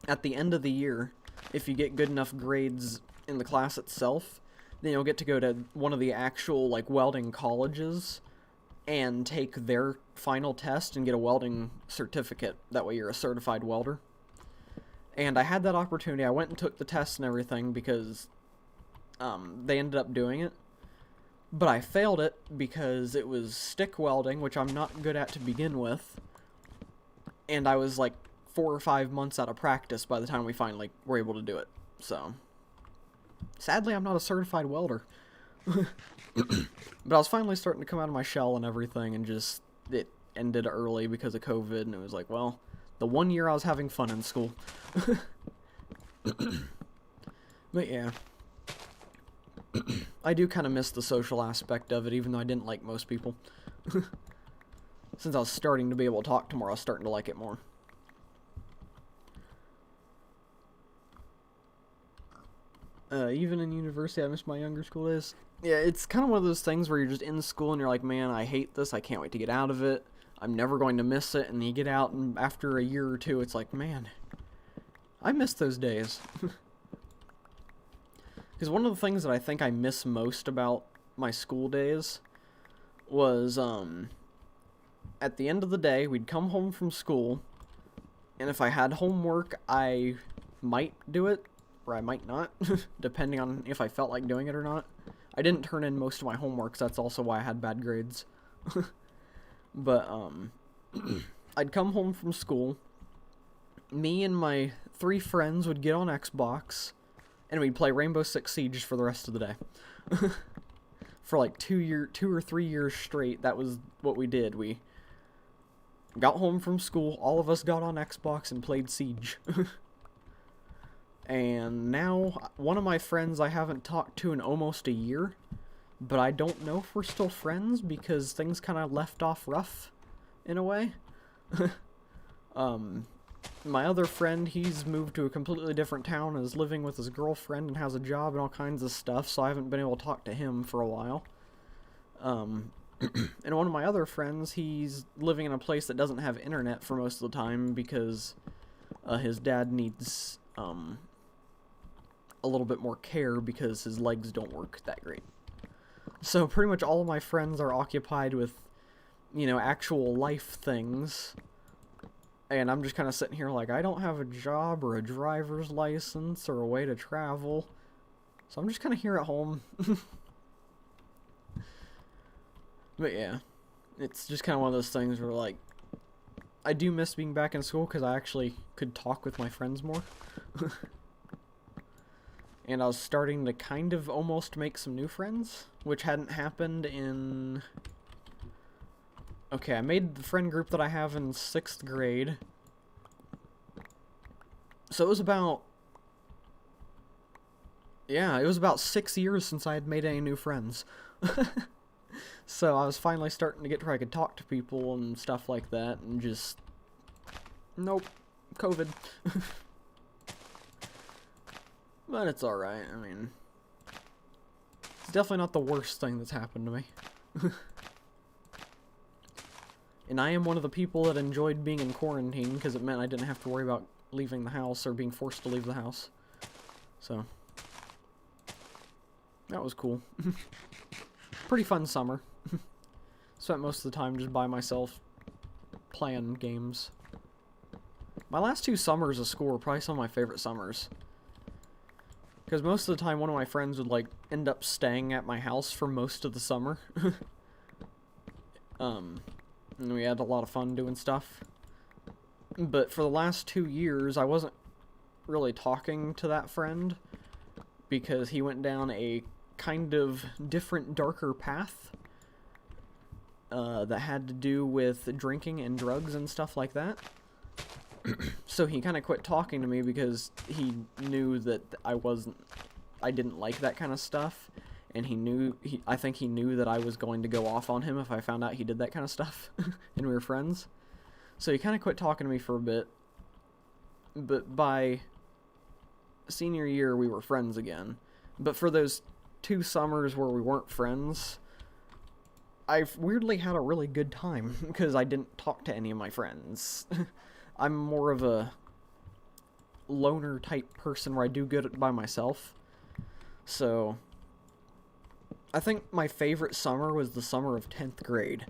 at the end of the year, if you get good enough grades in the class itself, then you'll get to go to one of the actual, like, welding colleges and take their final test and get a welding certificate. That way you're a certified welder. And I had that opportunity. I went and took the test and everything because they ended up doing it. But I failed it because it was stick welding, which I'm not good at to begin with. And I was like 4 or 5 months out of practice by the time we finally were able to do it. So, sadly, I'm not a certified welder. But I was finally starting to come out of my shell and everything, and just, it ended early because of COVID, and it was like, well, the 1 year I was having fun in school. But yeah. I do kind of miss the social aspect of it, even though I didn't like most people. Since I was starting to be able to talk to more, I was starting to like it more. Even in university, I miss my younger school days. Yeah, it's kind of one of those things where you're just in school and you're like, man, I hate this, I can't wait to get out of it, I'm never going to miss it, and you get out, and after a year or two, it's like, man, I miss those days. Because one of the things that I think I miss most about my school days was, at the end of the day, we'd come home from school, and if I had homework, I might do it, or I might not, depending on if I felt like doing it or not. I didn't turn in most of my homework, so that's also why I had bad grades. But, I'd come home from school, me and my 3 friends would get on Xbox, and we'd play Rainbow Six Siege for the rest of the day. For like 2 or 3 years straight, that was what we did. We got home from school, all of us got on Xbox and played Siege. And now, one of my friends I haven't talked to in almost a year, but I don't know if we're still friends because things kind of left off rough, in a way. My other friend, he's moved to a completely different town, is living with his girlfriend, and has a job and all kinds of stuff, so I haven't been able to talk to him for a while. And one of my other friends, he's living in a place that doesn't have internet for most of the time because his dad needs a little bit more care because his legs don't work that great. So pretty much all of my friends are occupied with, you know, actual life things. And I'm just kind of sitting here like, I don't have a job or a driver's license or a way to travel. So I'm just kind of here at home. But yeah, it's just kind of one of those things where, like, I do miss being back in school because I actually could talk with my friends more. And I was starting to kind of almost make some new friends, which hadn't happened in... Okay, I made the friend group that I have in 6th grade. So it was about... Yeah, it was about 6 years since I had made any new friends. So I was finally starting to get to where I could talk to people and stuff like that, and just... Nope. COVID. But it's alright, I mean... It's definitely not the worst thing that's happened to me. And I am one of the people that enjoyed being in quarantine, because it meant I didn't have to worry about leaving the house, or being forced to leave the house. So... That was cool. Pretty fun summer. Spent most of the time just by myself, playing games. My last 2 summers of school were probably some of my favorite summers. Because most of the time, one of my friends would, like, end up staying at my house for most of the summer. And we had a lot of fun doing stuff. But for the last 2 years, I wasn't really talking to that friend, because he went down a kind of different, darker path that had to do with drinking and drugs and stuff like that. So he kind of quit talking to me because he knew that I didn't like that kind of stuff, and I think he knew that I was going to go off on him if I found out he did that kind of stuff, and we were friends. So he kind of quit talking to me for a bit, but by senior year we were friends again. But for those 2 summers where we weren't friends, I've weirdly had a really good time, because I didn't talk to any of my friends. I'm more of a loner type person where I do good by myself. So, I think my favorite summer was the summer of 10th grade.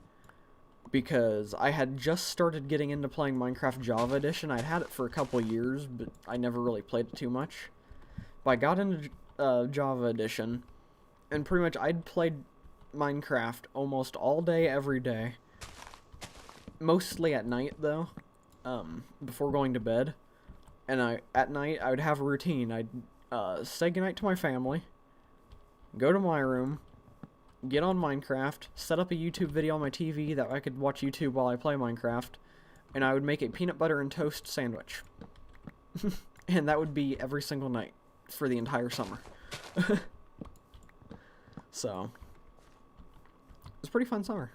Because I had just started getting into playing Minecraft Java Edition. I'd had it for a couple years, but I never really played it too much. But I got into Java Edition, and pretty much I'd played Minecraft almost all day, every day. Mostly at night, though, before going to bed. And at night, I would have a routine. I'd say goodnight to my family, go to my room, get on Minecraft, set up a YouTube video on my TV that I could watch YouTube while I play Minecraft, and I would make a peanut butter and toast sandwich. And that would be every single night for the entire summer. So, it was a pretty fun summer.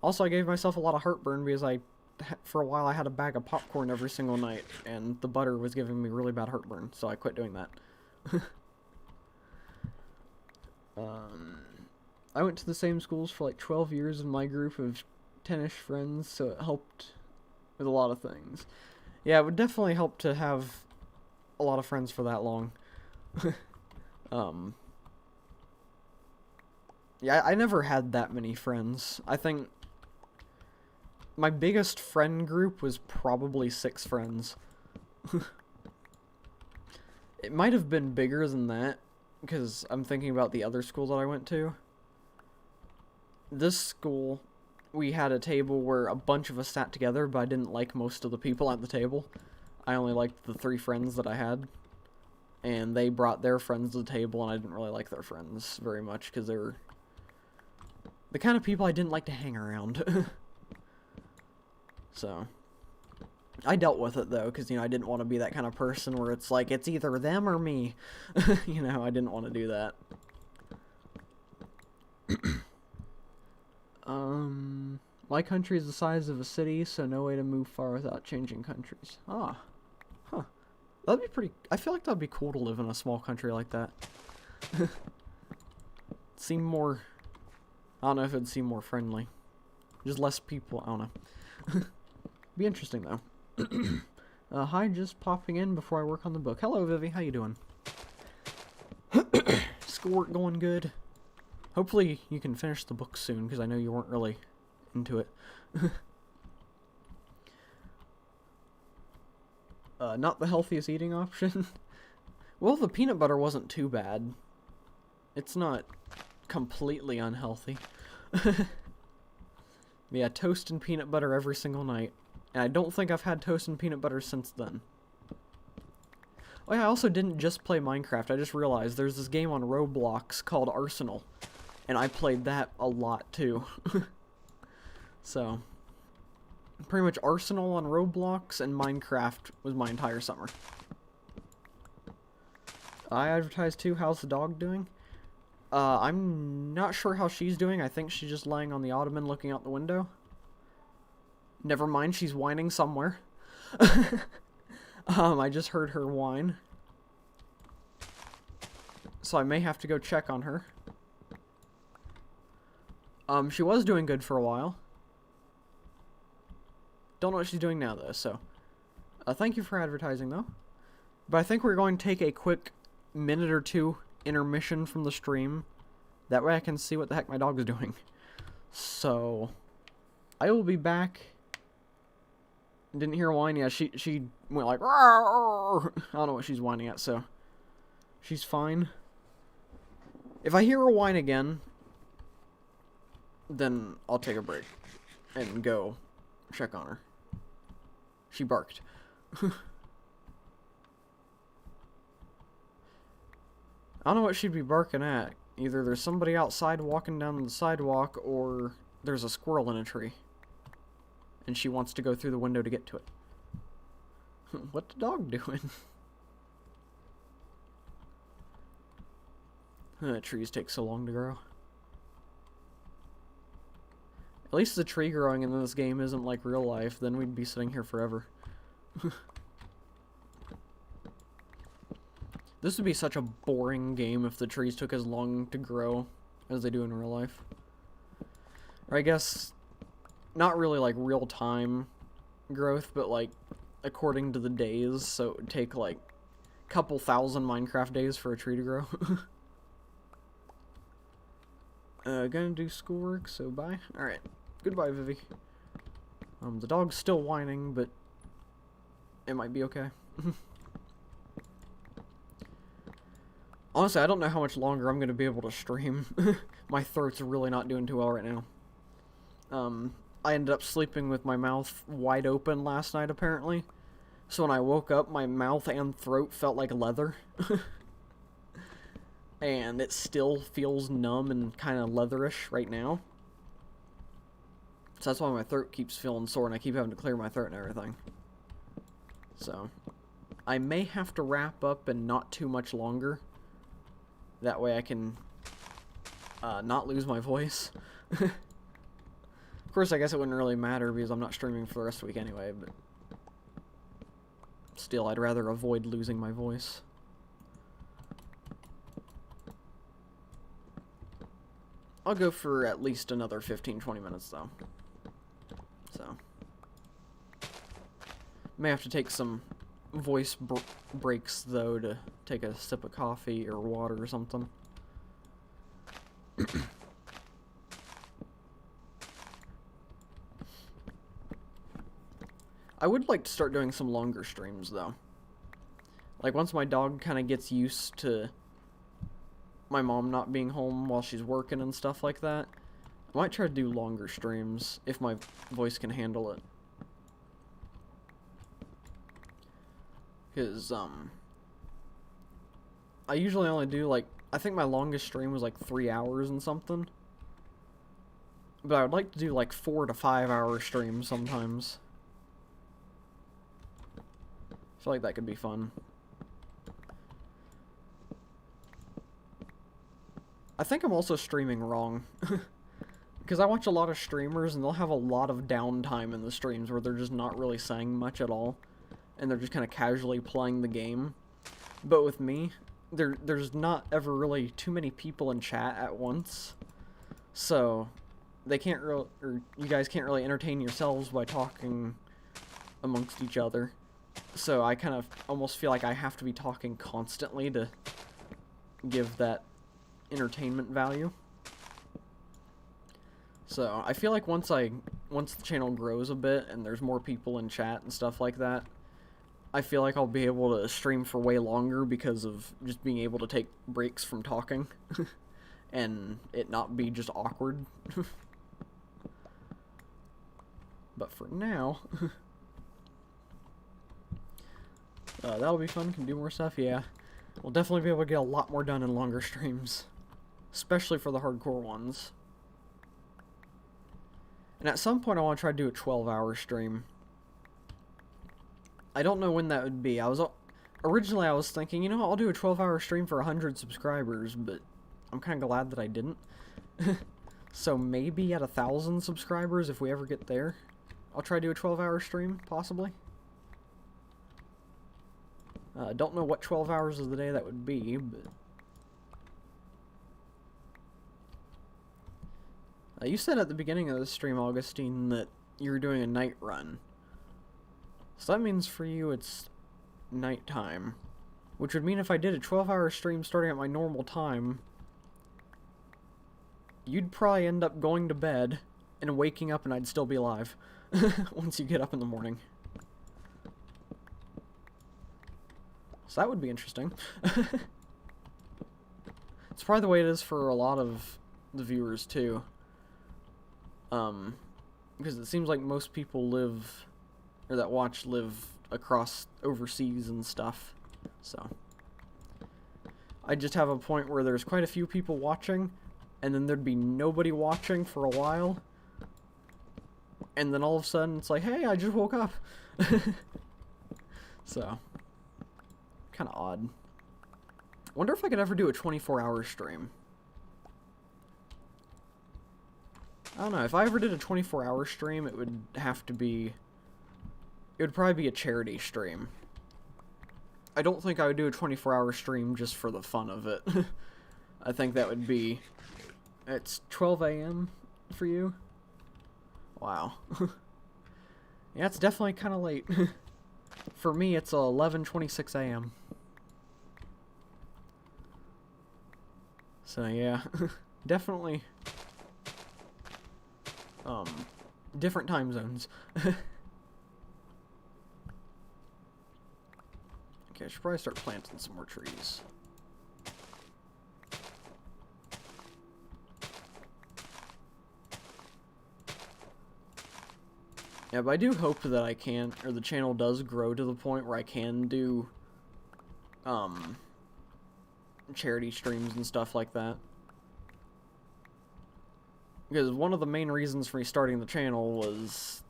Also, I gave myself a lot of heartburn because for a while I had a bag of popcorn every single night, and the butter was giving me really bad heartburn, so I quit doing that. I went to the same schools for like 12 years in my group of 10-ish friends, so it helped with a lot of things. Yeah, it would definitely help to have a lot of friends for that long. Yeah, I never had that many friends. I think my biggest friend group was probably 6 friends. It might have been bigger than that, because I'm thinking about the other school that I went to. This school, we had a table where a bunch of us sat together, but I didn't like most of the people at the table. I only liked the 3 friends that I had. And they brought their friends to the table, and I didn't really like their friends very much, because they were the kind of people I didn't like to hang around. So, I dealt with it, though, because, I didn't want to be that kind of person where it's like, it's either them or me. I didn't want to do that. My country is the size of a city, so no way to move far without changing countries. Ah. Huh. That'd be I feel like that'd be cool to live in a small country like that. seem more... I don't know if it'd seem more friendly. Just less people, I don't know. Be interesting, though. Hi, just popping in before I work on the book. Hello, Vivi, how you doing? Schoolwork going good? Hopefully you can finish the book soon, because I know you weren't really into it. Not the healthiest eating option. Well, the peanut butter wasn't too bad. It's not completely unhealthy. Yeah, toast and peanut butter every single night. And I don't think I've had toast and peanut butter since then. Oh yeah, I also didn't just play Minecraft. I just realized there's this game on Roblox called Arsenal. And I played that a lot too. So, pretty much Arsenal on Roblox and Minecraft was my entire summer. I advertised too. How's the dog doing? I'm not sure how she's doing. I think she's just laying on the ottoman looking out the window. Never mind, she's whining somewhere. I just heard her whine. So I may have to go check on her. She was doing good for a while. Don't know what she's doing now, though, so... thank you for advertising, though. But I think we're going to take a quick minute or two intermission from the stream. That way I can see what the heck my dog is doing. So... I will be back. Didn't hear a whine? Yeah, she went like... I don't know what she's whining at, so... She's fine. If I hear her whine again... then I'll take a break. And go check on her. She barked. I don't know what she'd be barking at. Either there's somebody outside walking down the sidewalk, or there's a squirrel in a tree. And she wants to go through the window to get to it. What the dog doing? Trees take so long to grow. At least the tree growing in this game isn't like real life, then we'd be sitting here forever. This would be such a boring game if the trees took as long to grow as they do in real life. Or I guess, not really like real-time growth, but like according to the days, so it would take like a couple thousand Minecraft days for a tree to grow. Gonna do schoolwork, so bye. Alright, goodbye, Vivi. The dog's still whining, but it might be okay. Honestly, I don't know how much longer I'm gonna be able to stream. My throat's really not doing too well right now. I ended up sleeping with my mouth wide open last night, apparently. So when I woke up, my mouth and throat felt like leather. And it still feels numb and kind of leatherish right now. So that's why my throat keeps feeling sore and I keep having to clear my throat and everything. So, I may have to wrap up in not too much longer. That way I can not lose my voice. Of course, I guess it wouldn't really matter because I'm not streaming for the rest of the week anyway, but still, I'd rather avoid losing my voice. I'll go for at least another 15-20 minutes, though. So. May have to take some voice breaks, though, to take a sip of coffee or water or something. I would like to start doing some longer streams, though. Like, once my dog kind of gets used to my mom not being home while she's working and stuff like that, I might try to do longer streams if my voice can handle it. Because, I usually only do, like, I think my longest stream was like 3 hours and something. But I would like to do like 4 to 5 hour streams sometimes. I feel like that could be fun. I think I'm also streaming wrong. Because I watch a lot of streamers and they'll have a lot of downtime in the streams where they're just not really saying much at all. And they're just kind of casually playing the game. But with me, there's not ever really too many people in chat at once, so they can't really, or you guys can't really entertain yourselves by talking amongst each other. So I kind of almost feel like I have to be talking constantly to give that entertainment value. So I feel like once the channel grows a bit and there's more people in chat and stuff like that, I feel like I'll be able to stream for way longer because of just being able to take breaks from talking and it not be just awkward. But for now, that'll be fun. Can do more stuff, yeah. We'll definitely be able to get a lot more done in longer streams, especially for the hardcore ones. And at some point I want to try to do a 12-hour stream. I don't know when that would be. Originally I was thinking, you know, I'll do a 12-hour stream for 100 subscribers, but I'm kind of glad that I didn't. So maybe at 1,000 subscribers, if we ever get there, I'll try to do a 12-hour stream, possibly. Don't know what 12 hours of the day that would be, but... you said at the beginning of the stream, Augustine, that you were doing a night run. So that means for you it's nighttime. Which would mean if I did a 12-hour stream starting at my normal time, you'd probably end up going to bed and waking up and I'd still be alive once you get up in the morning. So that would be interesting. It's probably the way it is for a lot of the viewers too. Because it seems like most people live, or that watch live across overseas and stuff, so. I just have a point where there's quite a few people watching, and then there'd be nobody watching for a while, and then all of a sudden it's like, hey, I just woke up. So, kind of odd. Wonder if I could ever do a 24-hour stream. I don't know, if I ever did a 24-hour stream, it would have to be... It would probably be a charity stream. I don't think I would do a 24-hour stream just for the fun of it. I think that would be... It's 12 a.m. for you? Wow. Yeah, it's definitely kind of late. For me, it's 11:26 a.m. So, yeah. Definitely... different time zones. Okay, I should probably start planting some more trees. Yeah, but I do hope that I can, or the channel does grow to the point where I can do, charity streams and stuff like that. Because one of the main reasons for me starting the channel was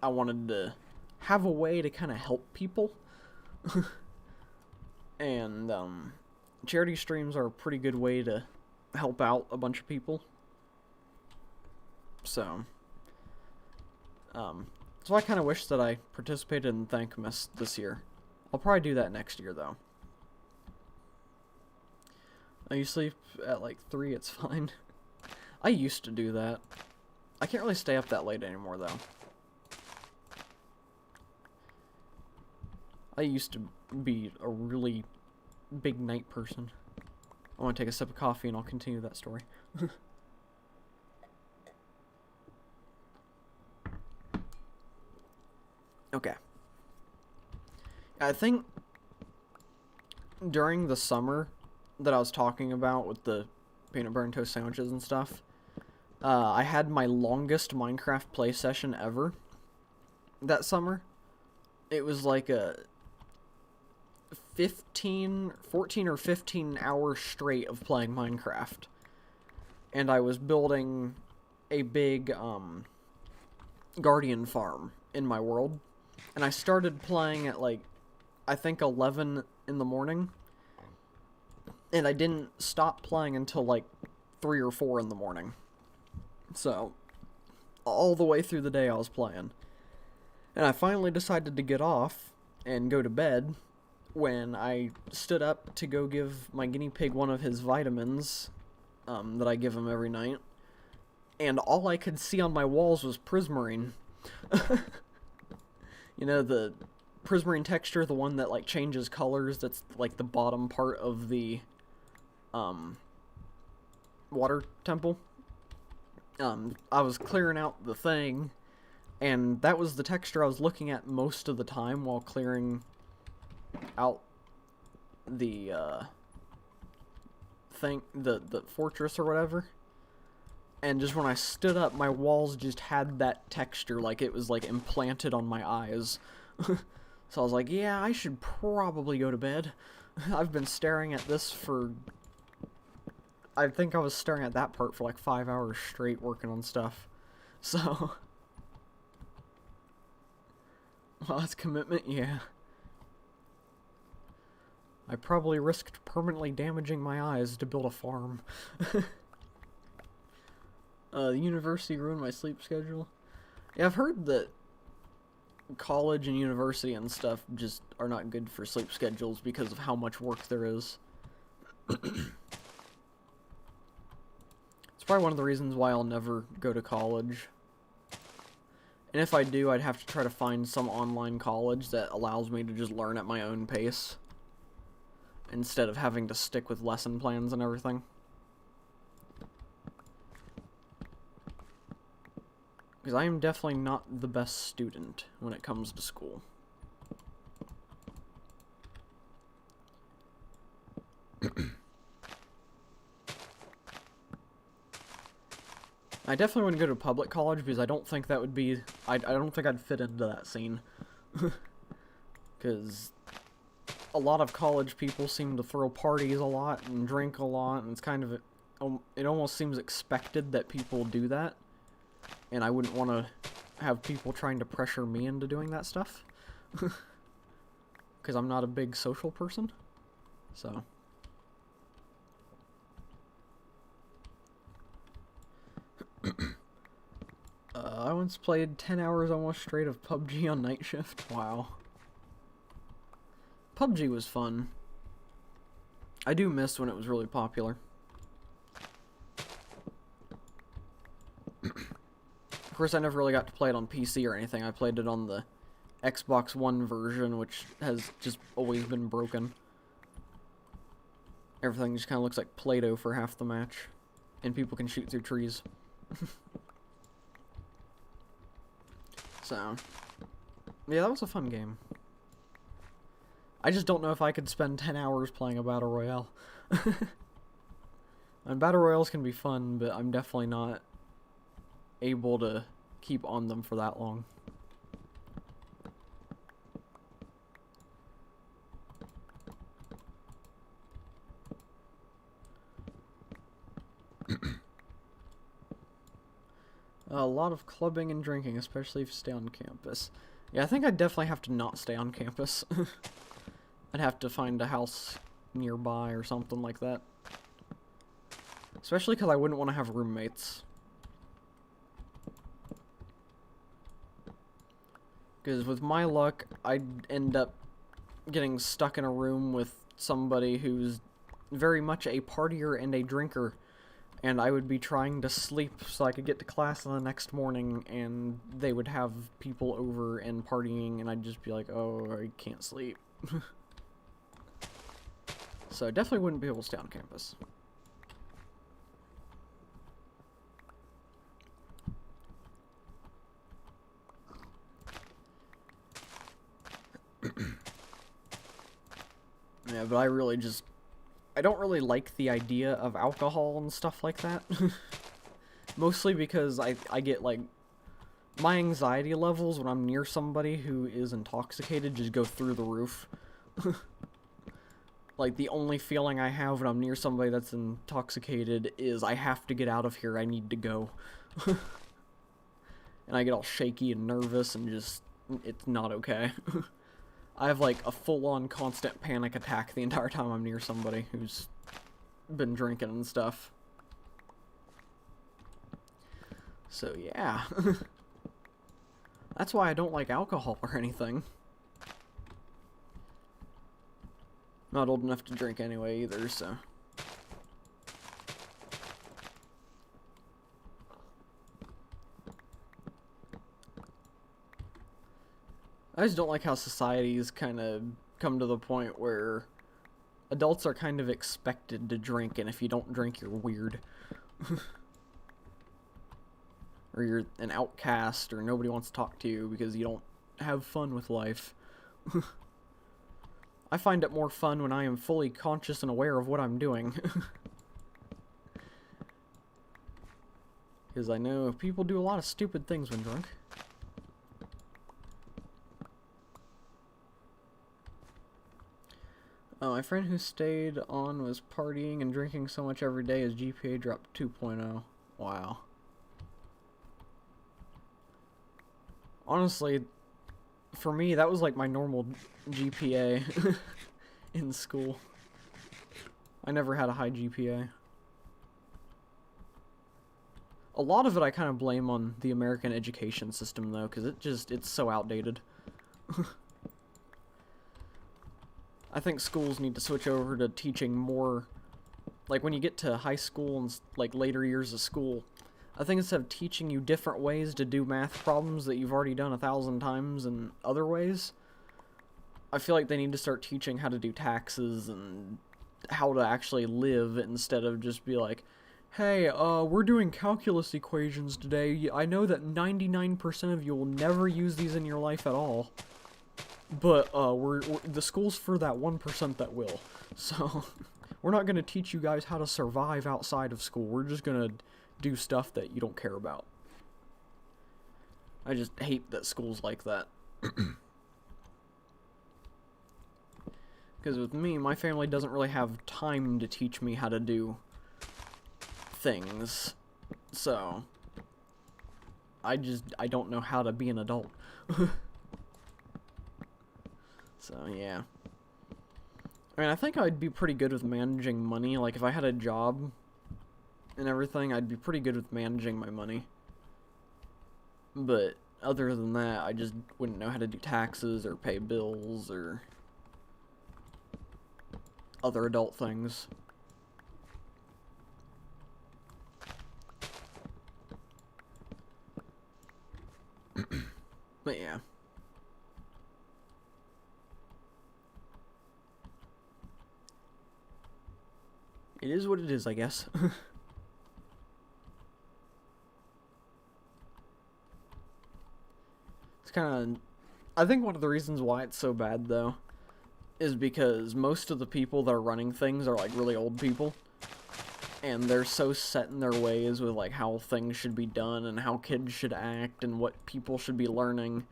I wanted to have a way to kind of help people. And, charity streams are a pretty good way to help out a bunch of people. So, so I kind of wish that I participated in Thankmas this year. I'll probably do that next year, though. You sleep at like 3, it's fine. I used to do that. I can't really stay up that late anymore, though. I used to be a really big night person. I want to take a sip of coffee and I'll continue that story. Okay. I think during the summer that I was talking about with the peanut butter and toast sandwiches and stuff, I had my longest Minecraft play session ever that summer. It was like a 14 or 15 hours straight of playing Minecraft. And I was building a big, guardian farm in my world. And I started playing at, like, I think 11 in the morning. And I didn't stop playing until, like, 3 or 4 in the morning. So, all the way through the day I was playing. And I finally decided to get off and go to bed when I stood up to go give my guinea pig one of his vitamins that I give him every night, and all I could see on my walls was Prismarine. You know, the Prismarine texture, the one that, like, changes colors, that's, like, the bottom part of the, water temple. I was clearing out the thing, and that was the texture I was looking at most of the time while clearing out the, the fortress or whatever. And just when I stood up, my walls just had that texture, like it was, like, implanted on my eyes. So I was like, yeah, I should probably go to bed. I've been staring at this for... I think I was staring at that part for like 5 hours straight working on stuff. So... Well, that's commitment, yeah. I probably risked permanently damaging my eyes to build a farm. The university ruined my sleep schedule. Yeah, I've heard that college and university and stuff just are not good for sleep schedules because of how much work there is. It's probably one of the reasons why I'll never go to college. And if I do, I'd have to try to find some online college that allows me to just learn at my own pace, instead of having to stick with lesson plans and everything. Because I am definitely not the best student when it comes to school. I definitely wouldn't go to public college because I don't think that would be... I don't think I'd fit into that scene. Because a lot of college people seem to throw parties a lot and drink a lot, and it's kind of... It almost seems expected that people do that. And I wouldn't want to have people trying to pressure me into doing that stuff. Because I'm not a big social person. So... I once played 10 hours almost straight of PUBG on night shift. Wow. PUBG was fun. I do miss when it was really popular. Of course, I never really got to play it on PC or anything. I played it on the Xbox One version, which has just always been broken. Everything just kind of looks like Play-Doh for half the match. And people can shoot through trees. So, yeah, that was a fun game. I just don't know if I could spend 10 hours playing a Battle Royale. And Battle Royales can be fun, but I'm definitely not able to keep on them for that long. A lot of clubbing and drinking, especially if you stay on campus. Yeah, I think I'd definitely have to not stay on campus. I'd have to find a house nearby or something like that. Especially because I wouldn't want to have roommates. Because with my luck, I'd end up getting stuck in a room with somebody who's very much a partier and a drinker. And I would be trying to sleep so I could get to class the next morning, and they would have people over and partying, and I'd just be like, oh, I can't sleep. So I definitely wouldn't be able to stay on campus. Yeah, but I don't really like the idea of alcohol and stuff like that. Mostly because I get, like, my anxiety levels when I'm near somebody who is intoxicated just go through the roof. Like, the only feeling I have when I'm near somebody that's intoxicated is I have to get out of here, I need to go. And I get all shaky and nervous and just, it's not okay. I have, like, a full-on constant panic attack the entire time I'm near somebody who's been drinking and stuff. So, yeah. That's why I don't like alcohol or anything. Not old enough to drink anyway either, so. I just don't like how society's kind of come to the point where adults are kind of expected to drink, and if you don't drink, you're weird. Or you're an outcast, or nobody wants to talk to you because you don't have fun with life. I find it more fun when I am fully conscious and aware of what I'm doing. Because I know people do a lot of stupid things when drunk. My friend who stayed on was partying and drinking so much every day his GPA dropped 2.0. Wow. Honestly, for me, that was like my normal GPA in school. I never had a high GPA. A lot of it I kind of blame on the American education system, though, because it's so outdated. I think schools need to switch over to teaching more, like when you get to high school and like later years of school, I think instead of teaching you different ways to do math problems that you've already done 1,000 times in other ways, I feel like they need to start teaching how to do taxes and how to actually live instead of just be like, hey, we're doing calculus equations today. I know that 99% of you will never use these in your life at all. But, the school's for that 1% that will. So, we're not going to teach you guys how to survive outside of school. We're just going to do stuff that you don't care about. I just hate that school's like that. Because with me, my family doesn't really have time to teach me how to do things. So, I don't know how to be an adult. So, yeah. I mean, I think I'd be pretty good with managing money. Like, if I had a job and everything, I'd be pretty good with managing my money. But other than that, I just wouldn't know how to do taxes or pay bills or other adult things. But yeah. It is what it is, I guess. It's kind of... I think one of the reasons why it's so bad, though, is because most of the people that are running things are, like, really old people. And they're so set in their ways with, like, how things should be done and how kids should act and what people should be learning,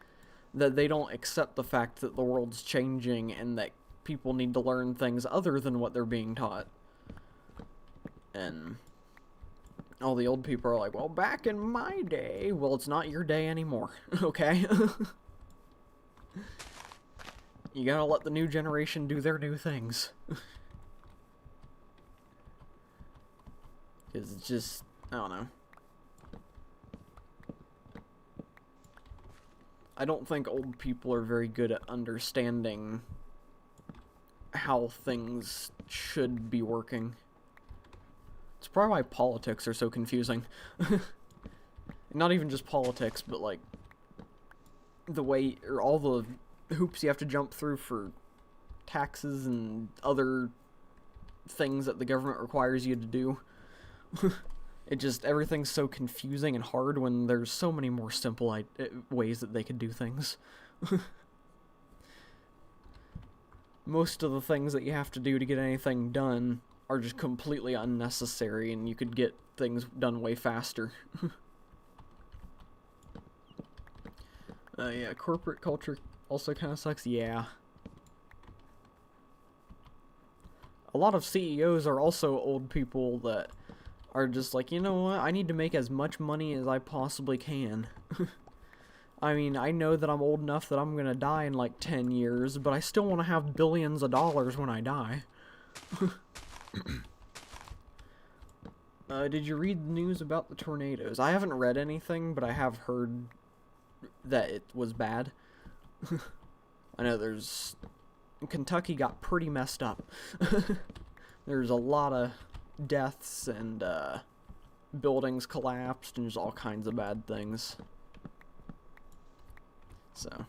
that they don't accept the fact that the world's changing and that people need to learn things other than what they're being taught. And all the old people are like, well, back in my day. Well, it's not your day anymore, okay? You gotta let the new generation do their new things. Because it's just, I don't know. I don't think old people are very good at understanding how things should be working. It's probably why politics are so confusing. Not even just politics, but like the way, or all the hoops you have to jump through for taxes and other things that the government requires you to do. It just, everything's so confusing and hard when there's so many more simple ways that they could do things. Most of the things that you have to do to get anything done are just completely unnecessary, and you could get things done way faster. Yeah, corporate culture also kind of sucks. Yeah. A lot of CEOs are also old people that are just like, you know what, I need to make as much money as I possibly can. I mean, I know that I'm old enough that I'm gonna die in like 10 years, but I still want to have billions of dollars when I die. Did you read the news about the tornadoes? I haven't read anything, but I have heard that it was bad. I know there's Kentucky got pretty messed up. There's a lot of deaths and buildings collapsed and just all kinds of bad things. So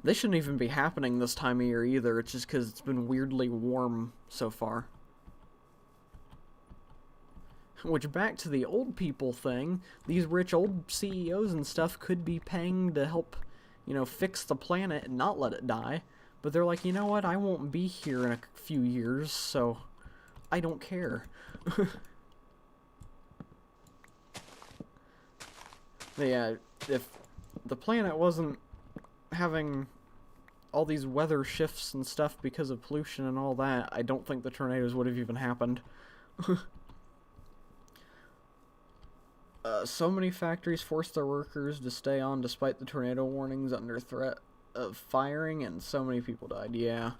they shouldn't even be happening this time of year either. It's just because it's been weirdly warm so far. Which, back to the old people thing, these rich old CEOs and stuff could be paying to help, you know, fix the planet and not let it die. But they're like, you know what, I won't be here in a few years, so I don't care. Yeah, if the planet wasn't having all these weather shifts and stuff because of pollution and all that, I don't think the tornadoes would have even happened. So many factories forced their workers to stay on despite the tornado warnings under threat of firing, and so many people died. Yeah.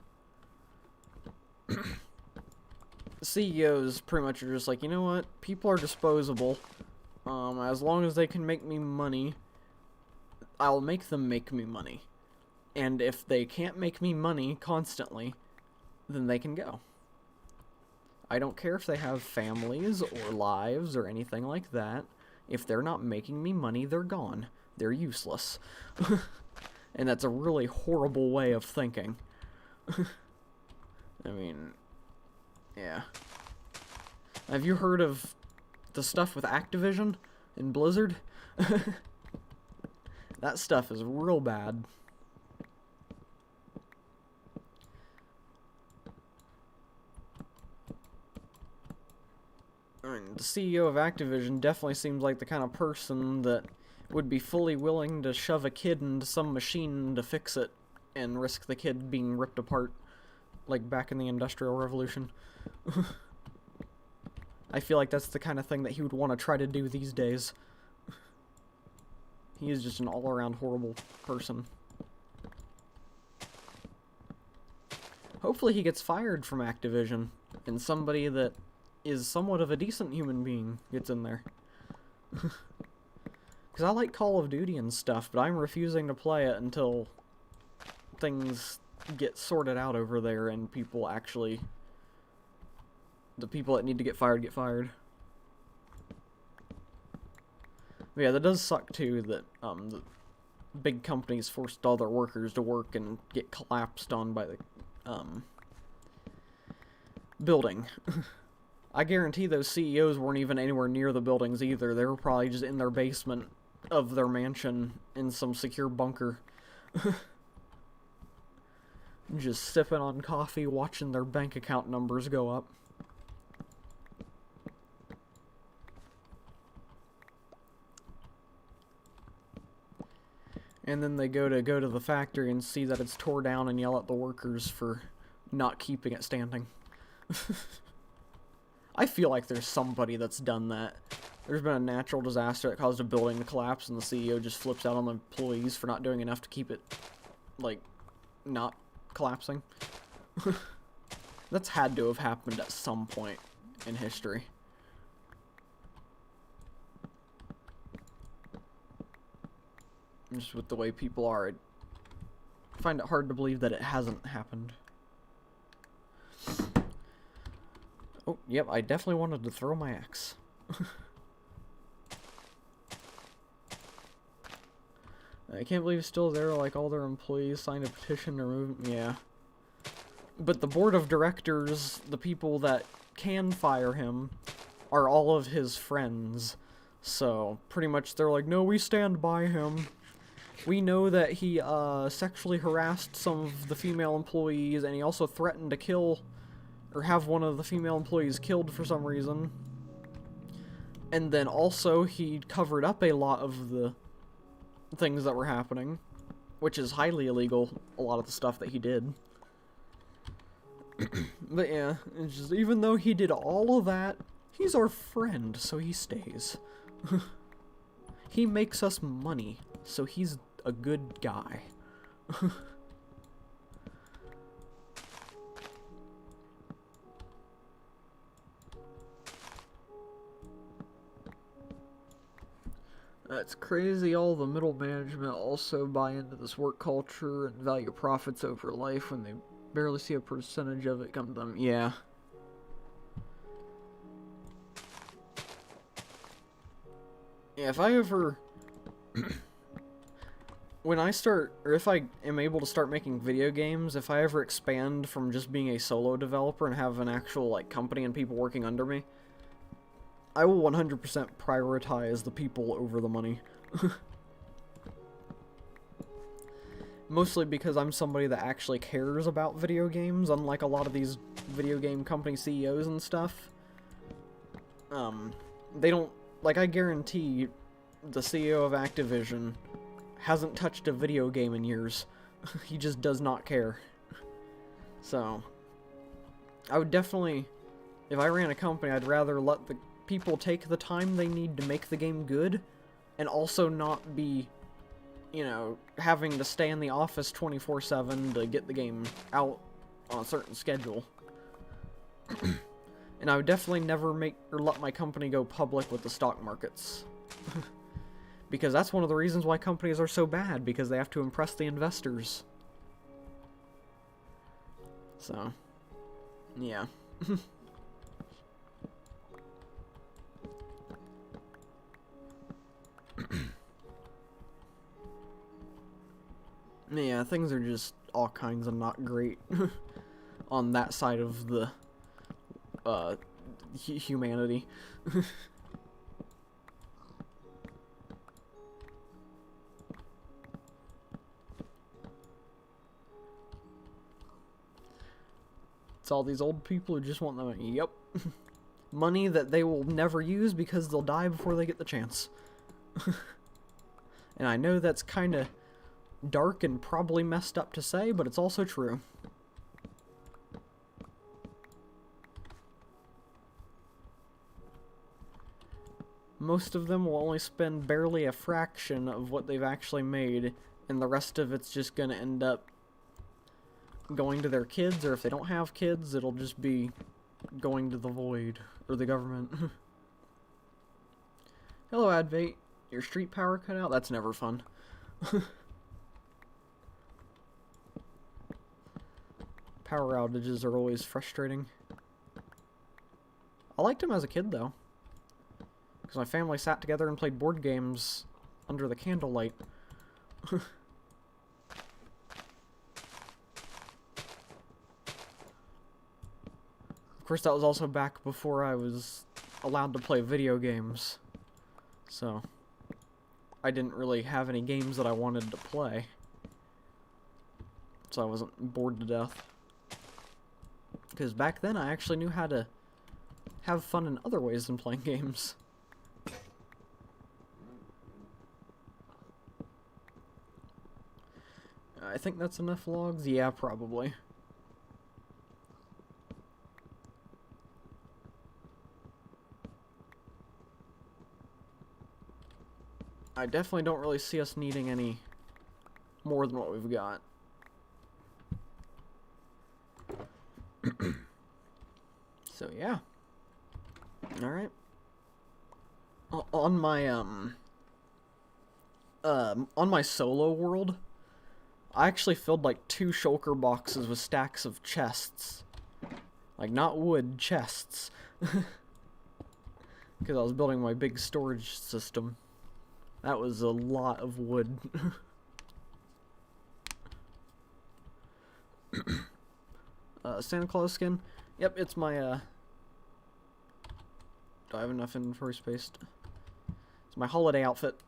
CEOs pretty much are just like, you know what? People are disposable. As long as they can make me money, I'll make them make me money. And if they can't make me money constantly, then they can go. I don't care if they have families or lives or anything like that. If they're not making me money, they're gone. They're useless. And that's a really horrible way of thinking. I mean, yeah. Have you heard of the stuff with Activision and Blizzard? That stuff is real bad. I mean, the CEO of Activision definitely seems like the kind of person that would be fully willing to shove a kid into some machine to fix it and risk the kid being ripped apart, like back in the Industrial Revolution. I feel like that's the kind of thing that he would want to try to do these days. He is just an all-around horrible person. Hopefully he gets fired from Activision, and somebody that is somewhat of a decent human being gets in there. Because I like Call of Duty and stuff, but I'm refusing to play it until things get sorted out over there and people actually... the people that need to get fired get fired. But yeah, that does suck too that the big companies forced all their workers to work and get collapsed on by the building. I guarantee those CEOs weren't even anywhere near the buildings either. They were probably just in their basement of their mansion in some secure bunker. Just sipping on coffee, watching their bank account numbers go up. And then they go to the factory and see that it's tore down and yell at the workers for not keeping it standing. I feel like there's somebody that's done that. There's been a natural disaster that caused a building to collapse and the CEO just flips out on the employees for not doing enough to keep it, like, not collapsing. That's had to have happened at some point in history. Just with the way people are, I find it hard to believe that it hasn't happened. Oh, yep, I definitely wanted to throw my axe. I can't believe it's still there, like all their employees signed a petition to remove him. Yeah. But the board of directors, the people that can fire him, are all of his friends. So, pretty much they're like, no, we stand by him. We know that he sexually harassed some of the female employees, and he also threatened to kill, or have one of the female employees killed for some reason. And then also he covered up a lot of the things that were happening, which is highly illegal, a lot of the stuff that he did. But yeah, it's just, even though he did all of that, he's our friend, so he stays. He makes us money, so he's a good guy. It's crazy all the middle management also buy into this work culture and value profits over life when they barely see a percentage of it come to them. Yeah. Yeah, if I ever... when I start, or if I am able to start making video games, if I ever expand from just being a solo developer and have an actual, like, company and people working under me, I will 100% prioritize the people over the money. Mostly because I'm somebody that actually cares about video games, unlike a lot of these video game company CEOs and stuff. They don't, like, I guarantee the CEO of Activision hasn't touched a video game in years. He just does not care. So, I would definitely, if I ran a company, I'd rather let the people take the time they need to make the game good, and also not be, you know, having to stay in the office 24/7 to get the game out on a certain schedule. And I would definitely never make or let my company go public with the stock markets. Because that's one of the reasons why companies are so bad, because they have to impress the investors. So, yeah. Yeah, things are just all kinds of not great on that side of the humanity. It's all these old people who just want the money. Yep. Money that they will never use because they'll die before they get the chance. And I know that's kind of dark and probably messed up to say, but it's also true. Most of them will only spend barely a fraction of what they've actually made, and the rest of it's just gonna end up going to their kids, or if they don't have kids, it'll just be going to the void, or the government. Hello, Advait. Your street power cut out? That's never fun. Power outages are always frustrating. I liked them as a kid, though. Because my family sat together and played board games under the candlelight. Of course, that was also back before I was allowed to play video games. So, I didn't really have any games that I wanted to play. So I wasn't bored to death. Because back then I actually knew how to have fun in other ways than playing games. I think that's enough logs? Yeah, probably. I definitely don't really see us needing any more than what we've got. So yeah. Alright. On my solo world, I actually filled like 2 shulker boxes with stacks of chests. Like, not wood, chests. Because I was building my big storage system. That was a lot of wood. Santa Claus skin? Yep, it's my, do I have enough inventory space? It's my holiday outfit.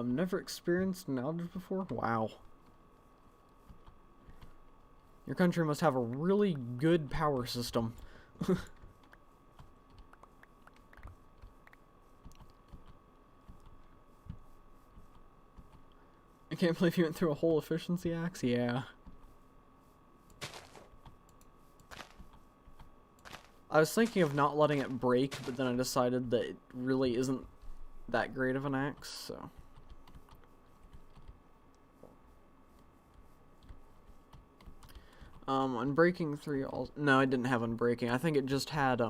Never experienced an outage before? Wow. Your country must have a really good power system. I can't believe you went through a whole efficiency axe. Yeah. I was thinking of not letting it break, but then I decided that it really isn't that great of an axe, so. Unbreaking 3 also... No, I didn't have Unbreaking. I think it just had,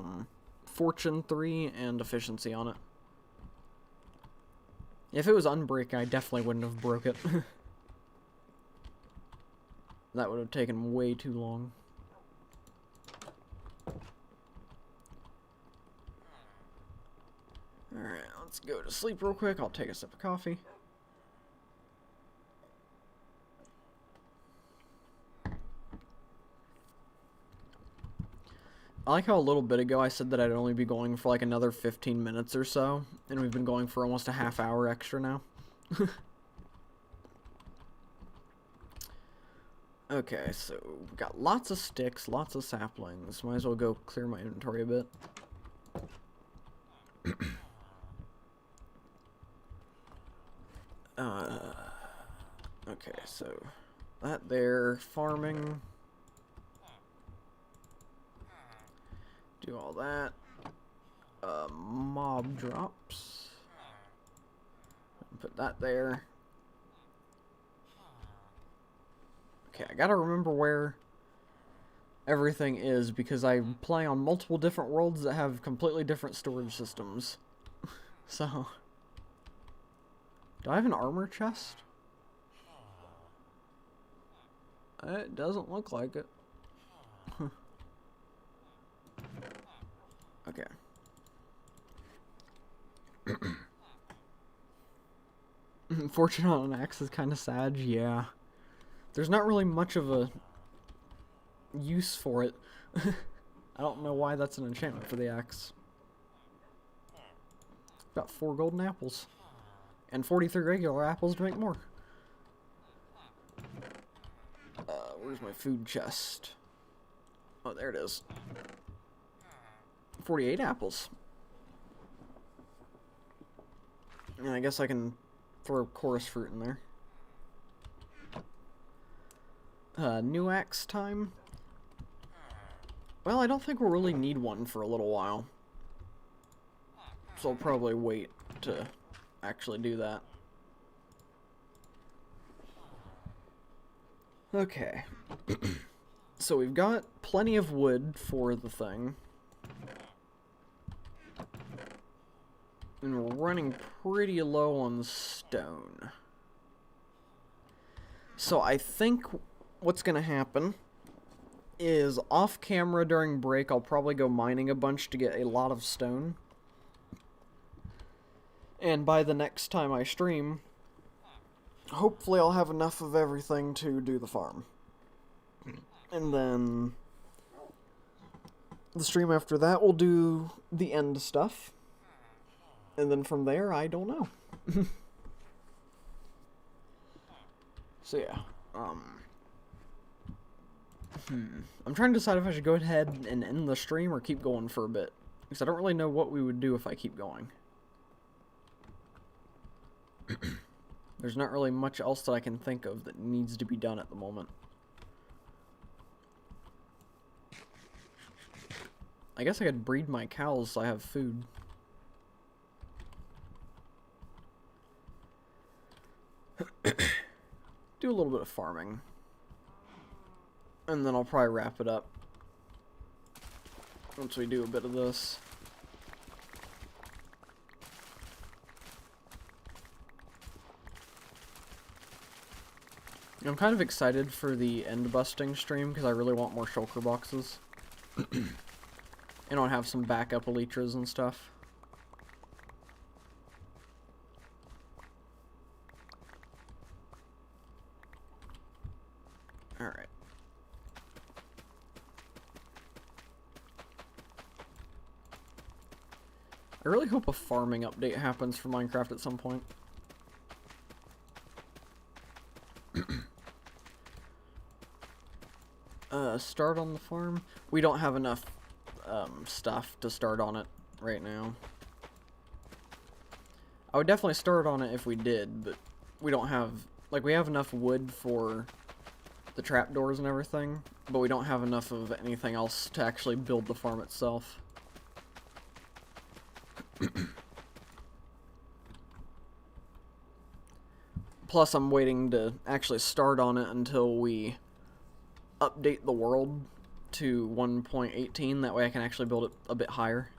Fortune 3 and Efficiency on it. If it was Unbreaking, I definitely wouldn't have broke it. That would have taken way too long. Alright, let's go to sleep real quick. I'll take a sip of coffee. I like how a little bit ago I said that I'd only be going for like another 15 minutes or so, and we've been going for almost a half hour extra now. Okay, so we've got lots of sticks, lots of saplings. Might as well go clear my inventory a bit. Okay, so that there, farming. Do all that. Mob drops. Put that there. Okay, I gotta remember where everything is because I play on multiple different worlds that have completely different storage systems. So, do I have an armor chest? It doesn't look like it. Okay. Fortune on an axe is kind of sad, yeah. There's not really much of a use for it. I don't know why that's an enchantment for the axe. Got 4 golden apples. And 43 regular apples to make more. Where's my food chest? Oh, there it is. 48 apples. And I guess I can throw chorus fruit in there. New axe time? Well, I don't think we'll really need one for a little while. So I'll probably wait to actually do that. Okay. So we've got plenty of wood for the thing. And we're running pretty low on stone. So I think what's going to happen is off camera during break, I'll probably go mining a bunch to get a lot of stone. And by the next time I stream, hopefully I'll have enough of everything to do the farm. And then the stream after that will do the end stuff. And then from there, I don't know. So yeah, I'm trying to decide if I should go ahead and end the stream or keep going for a bit. Because I don't really know what we would do if I keep going. There's not really much else that I can think of that needs to be done at the moment. I guess I could breed my cows so I have food. Do a little bit of farming. And then I'll probably wrap it up once we do a bit of this. I'm kind of excited for the end busting stream because I really want more shulker boxes. And I'll have some backup elytras and stuff. Alright. I really hope a farming update happens for Minecraft at some point. Start on the farm? We don't have enough stuff to start on it right now. I would definitely start on it if we did, but we don't have, like, we have enough wood for the trapdoors and everything, but we don't have enough of anything else to actually build the farm itself. Plus, I'm waiting to actually start on it until we update the world to 1.18. That way I can actually build it a bit higher.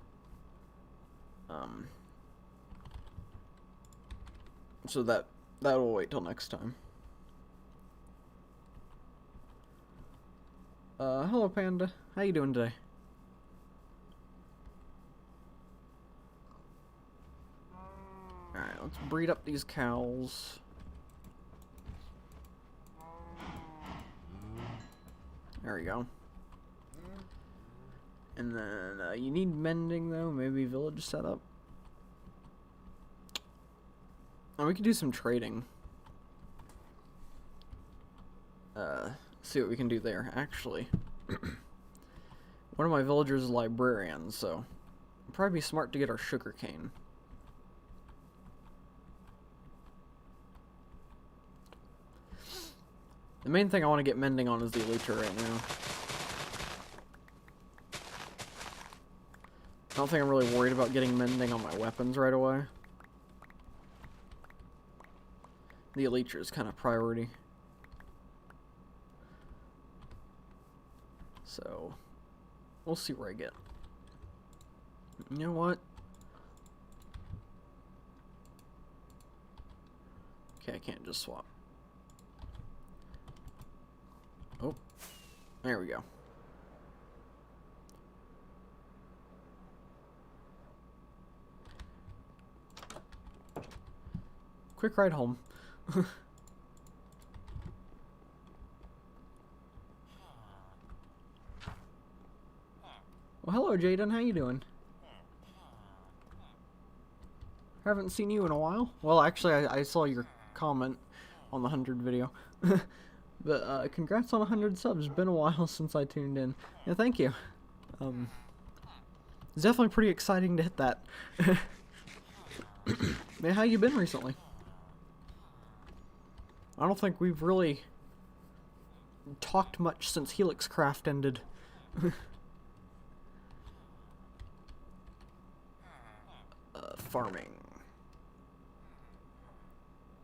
So that will wait till next time. Hello Panda. How you doing today? Alright, let's breed up these cows. There we go. And then, you need mending though, maybe village setup. And we could do some trading. See what we can do there. Actually, one of my villagers is a librarian, so it'd probably be smart to get our sugarcane. The main thing I want to get mending on is the elytra right now. I don't think I'm really worried about getting mending on my weapons right away. The elytra is kind of priority. So, we'll see where I get. You know what? Okay, I can't just swap. Oh, there we go. Quick ride home. Well, hello, Jaden. How you doing? Haven't seen you in a while. Well, actually, I saw your comment on the 100 video. But, congrats on 100 subs. It's been a while since I tuned in. Yeah, thank you. It's definitely pretty exciting to hit that. Man, how you been recently? I don't think we've really talked much since Helixcraft ended. Farming.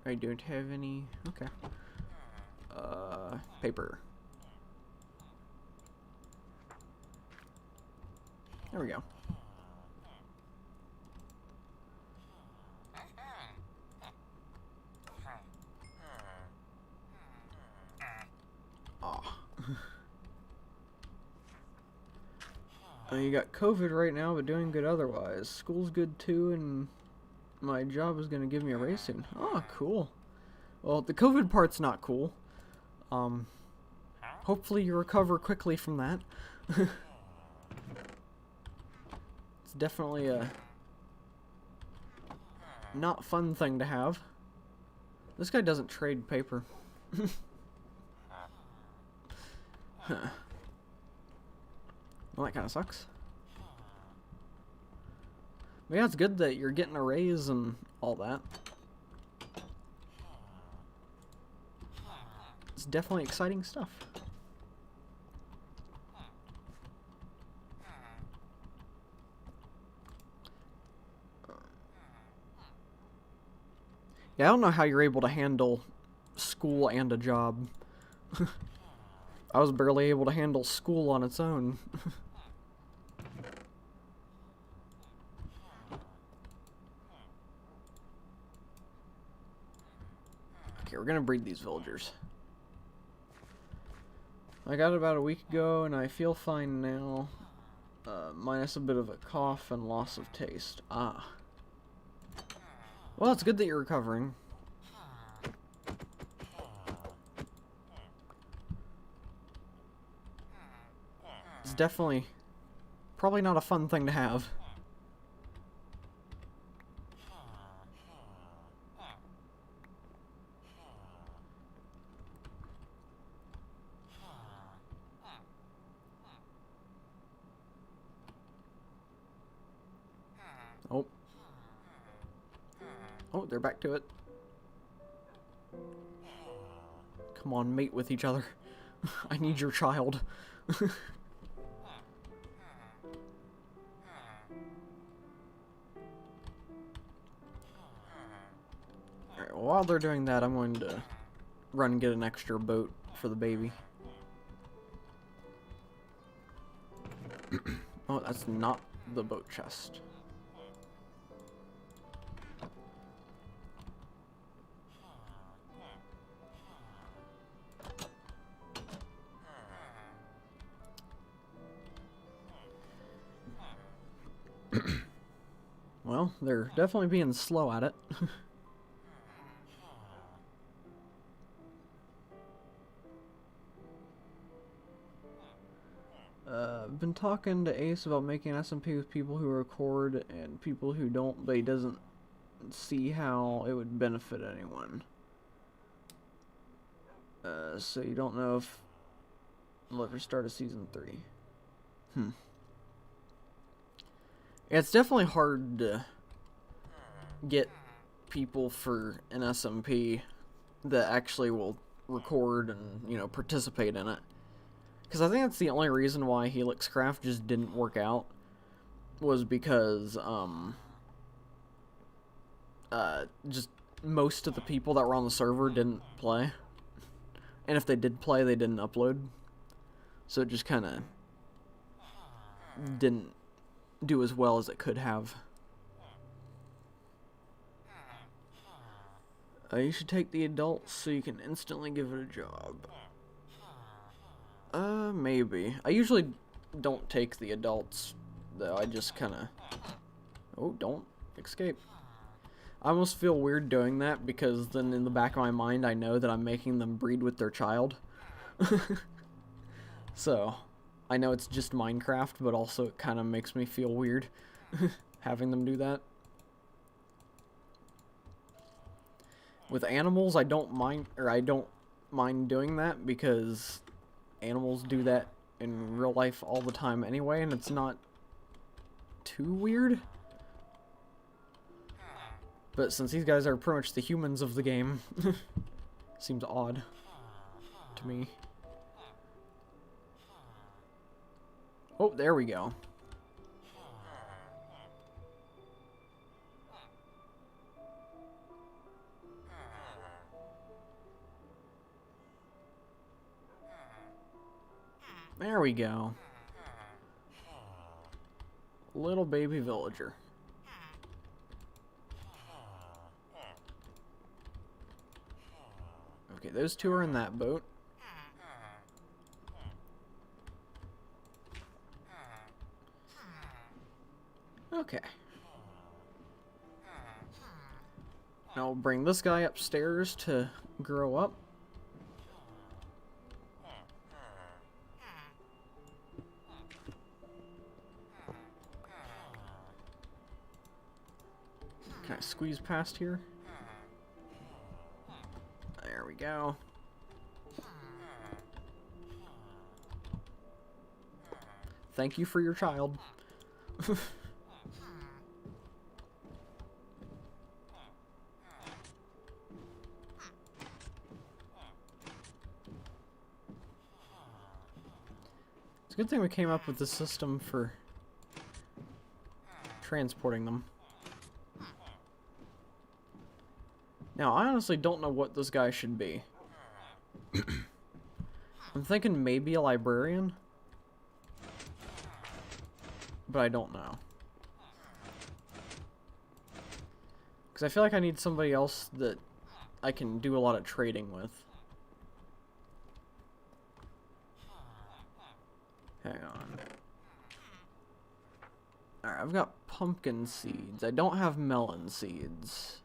I don't have any. Okay. Paper. There we go. You got COVID right now, but doing good otherwise. School's good too, and my job is gonna give me a raise soon. Oh, cool. Well, the COVID part's not cool. Hopefully you recover quickly from that. It's definitely a not fun thing to have. This guy doesn't trade paper. Huh. Well, that kind of sucks. But yeah, it's good that you're getting a raise and all that. It's definitely exciting stuff. Yeah, I don't know how you're able to handle school and a job. I was barely able to handle school on its own. Okay, we're gonna breed these villagers. I got it about a week ago and I feel fine now. Minus a bit of a cough and loss of taste. Ah. Well, it's good that you're recovering. It's definitely probably not a fun thing to have. Oh. Oh, they're back to it. Come on, mate with each other. I need your child. Alright, well, while they're doing that, I'm going to run and get an extra boat for the baby. Oh, that's not the boat chest. Well, they're definitely being slow at it. I've been talking to Ace about making SMP with people who record and people who don't, but he doesn't see how it would benefit anyone. So you don't know if we'll ever start a season 3. It's definitely hard to get people for an SMP that actually will record and, you know, participate in it. Because I think that's the only reason why Helix Craft just didn't work out, was because, just most of the people that were on the server didn't play. And if they did play, they didn't upload. So it just kind of didn't do as well as it could have. You should take the adults so you can instantly give it a job. Maybe. I usually don't take the adults, though. I just kind of... Oh, don't escape. I almost feel weird doing that, because then in the back of my mind I know that I'm making them breed with their child. So, I know it's just Minecraft, but also it kind of makes me feel weird having them do that. With animals, I don't mind doing that, because animals do that in real life all the time anyway, and it's not too weird. But since these guys are pretty much the humans of the game, seems odd to me. Oh, there we go. There we go. Little baby villager. Okay, those two are in that boat. Okay. Now we'll bring this guy upstairs to grow up. Can I squeeze past here? There we go. Thank you for your child. It's a good thing we came up with the system for transporting them. Now, I honestly don't know what this guy should be. I'm thinking maybe a librarian, but I don't know. Because I feel like I need somebody else that I can do a lot of trading with. Hang on. Alright, I've got pumpkin seeds. I don't have melon seeds.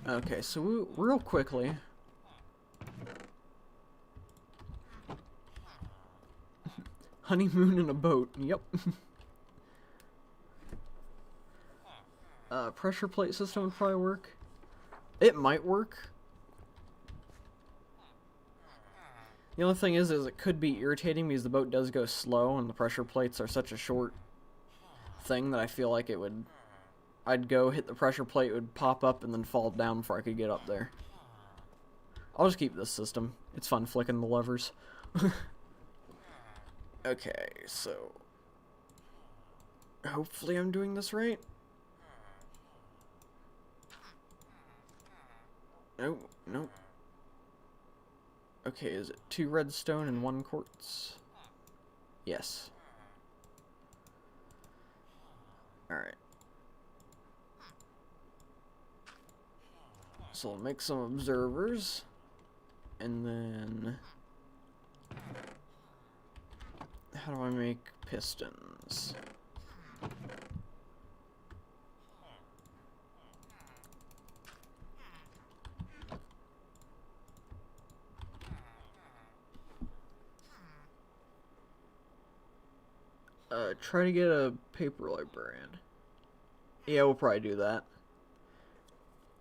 Okay, so real quickly... Honeymoon in a boat, yep. Pressure plate system would probably work. It might work. The only thing is it could be irritating because the boat does go slow and the pressure plates are such a short thing that I feel like it would... I'd go hit the pressure plate, it would pop up and then fall down before I could get up there. I'll just keep this system. It's fun flicking the levers. Okay, so... Hopefully I'm doing this right. Nope, nope. Okay, is it 2 redstone and 1 quartz? Yes. Alright. So I'll make some observers. And then... how do I make pistons? Try to get a paper librarian. Yeah, we'll probably do that.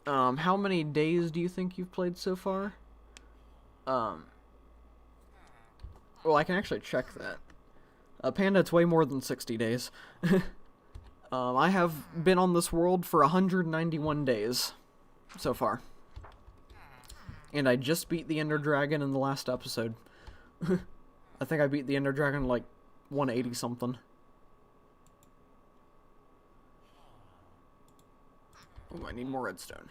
How many days do you think you've played so far? Well, I can actually check that. Panda, it's way more than 60 days. I have been on this world for 191 days so far. And I just beat the Ender Dragon in the last episode. I think I beat the Ender Dragon like 180 something. Oh, I need more redstone.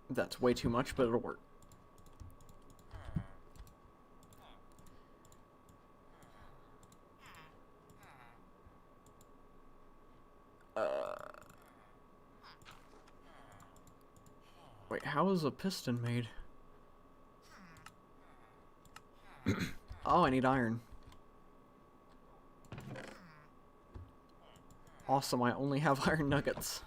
That's way too much, but it'll work. Wait, how is a piston made? Oh, I need iron. Awesome, I only have iron nuggets.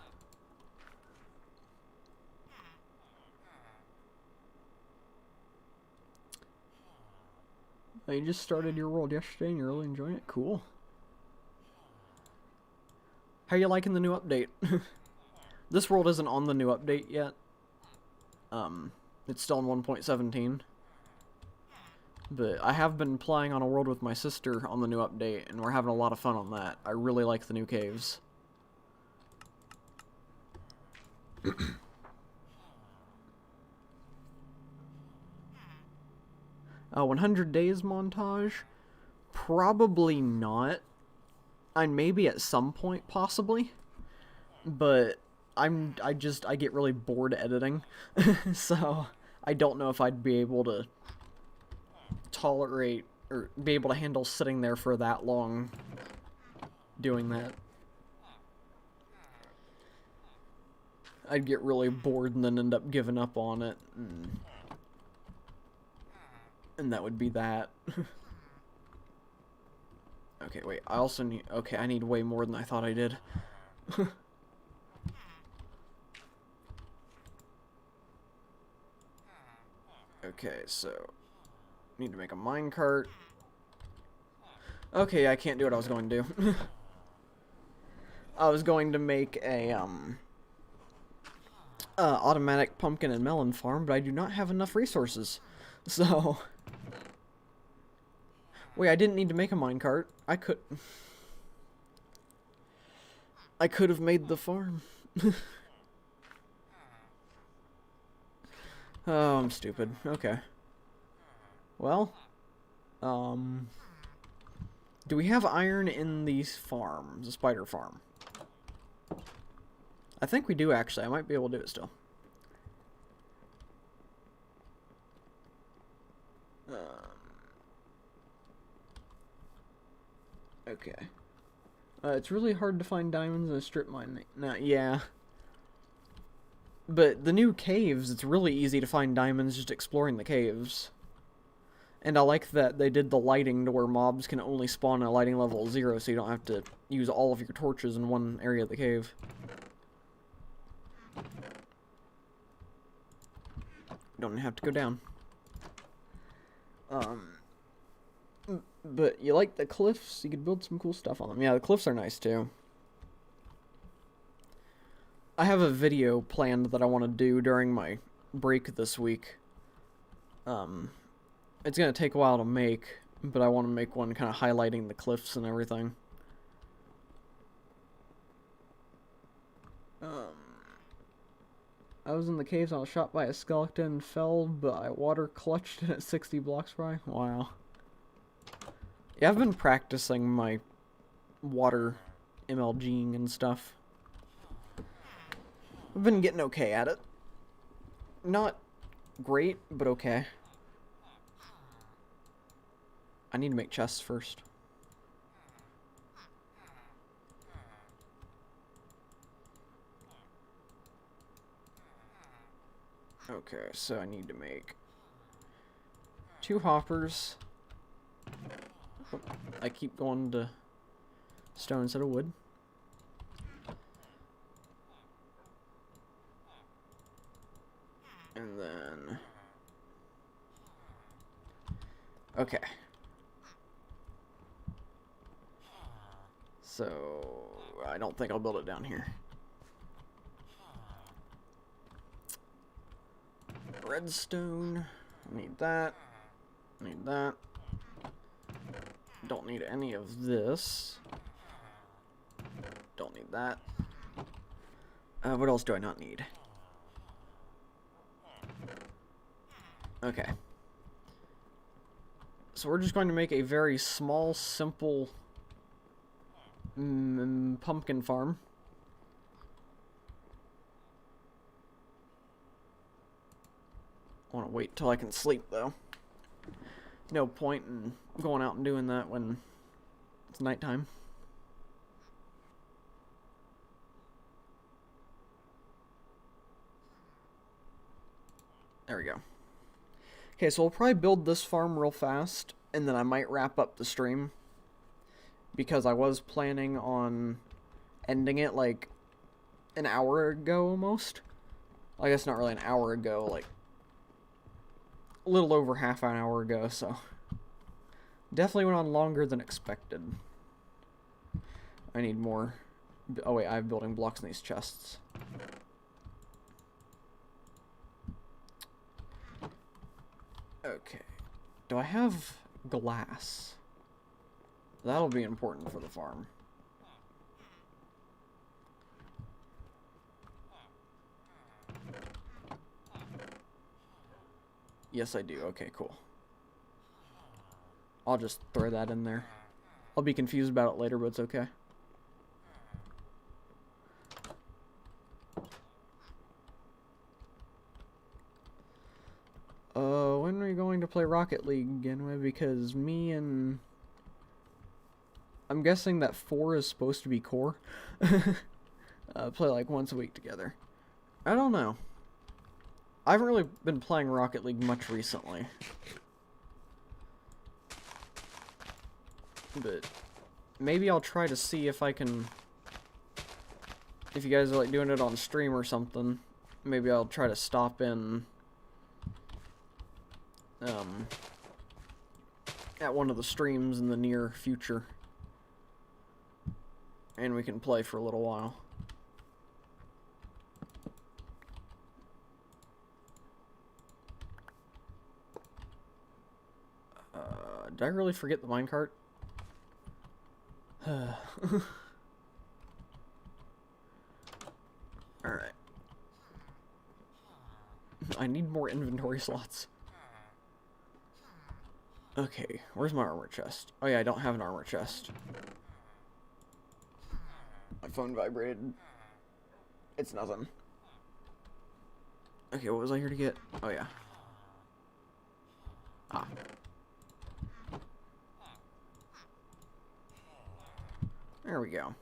Oh, you just started your world yesterday and you're really enjoying it? Cool. How are you liking the new update? This world isn't on the new update yet. It's still in 1.17. But I have been playing on a world with my sister on the new update, and we're having a lot of fun on that. I really like the new caves. 100 days montage? Probably not. And maybe at some point, possibly. But I get really bored editing. So I don't know if I'd be able to tolerate or be able to handle sitting there for that long doing that. I'd get really bored and then end up giving up on it. And that would be that. Okay, wait, I also need... okay, I need way more than I thought I did. Okay, so... need to make a minecart. Okay, I can't do what I was going to do. I was going to make a, automatic pumpkin and melon farm, but I do not have enough resources. So... wait, I didn't need to make a minecart. I could have made the farm. Oh, I'm stupid. Okay. Well, do we have iron in these farms, the spider farm? I think we do, actually. I might be able to do it still. Okay. It's really hard to find diamonds in a strip mine. No, yeah. But the new caves, it's really easy to find diamonds just exploring the caves. And I like that they did the lighting to where mobs can only spawn at lighting level 0, so you don't have to use all of your torches in one area of the cave. Don't have to go down. But you like the cliffs? You could build some cool stuff on them. Yeah, the cliffs are nice too. I have a video planned that I want to do during my break this week. It's gonna take a while to make, but I want to make one kind of highlighting the cliffs and everything. I was in the caves, I was shot by a skeleton and fell, but I water clutched it at 60 blocks by. Wow. Yeah, I've been practicing my water MLGing and stuff. I've been getting okay at it. Not great, but okay. I need to make chests first. Okay, so I need to make 2 hoppers. Oh, I keep going to stone instead of wood. And then... okay. So... I don't think I'll build it down here. Redstone. Need that. Need that. Don't need any of this. Don't need that. What else do I not need? Okay. So we're just going to make a very small, simple pumpkin farm. I want to wait till I can sleep, though. No point in going out and doing that when it's nighttime. There we go. Okay, so we'll probably build this farm real fast, and then I might wrap up the stream. Because I was planning on ending it, like, an hour ago, almost. I guess not really an hour ago, like, a little over half an hour ago, so... definitely went on longer than expected. I need more... oh wait, I have building blocks in these chests. Okay. Do I have glass? That'll be important for the farm. Yes, I do. Okay, cool. I'll just throw that in there. I'll be confused about it later, but it's okay. When are we going to play Rocket League anyway? Because me and... I'm guessing that 4 is supposed to be core. Play like once a week together. I don't know. I haven't really been playing Rocket League much recently. But maybe I'll try to see if I can... if you guys are like doing it on stream or something, maybe I'll try to stop in at one of the streams in the near future. And we can play for a little while. Did I really forget the minecart? Alright. I need more inventory slots. Okay, where's my armor chest? Oh yeah, I don't have an armor chest. My phone vibrated. It's nothing. Okay, what was I here to get? Oh yeah. Ah. There we go.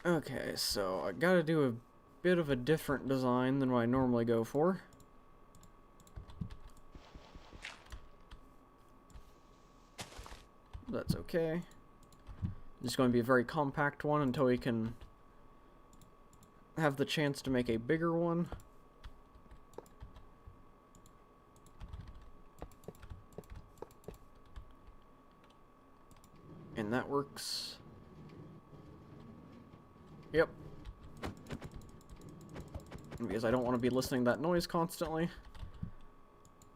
Okay, so I gotta do a bit of a different design than what I normally go for. That's okay. It's going to be a very compact one until we can have the chance to make a bigger one. And that works. Yep. Because I don't want to be listening to that noise constantly.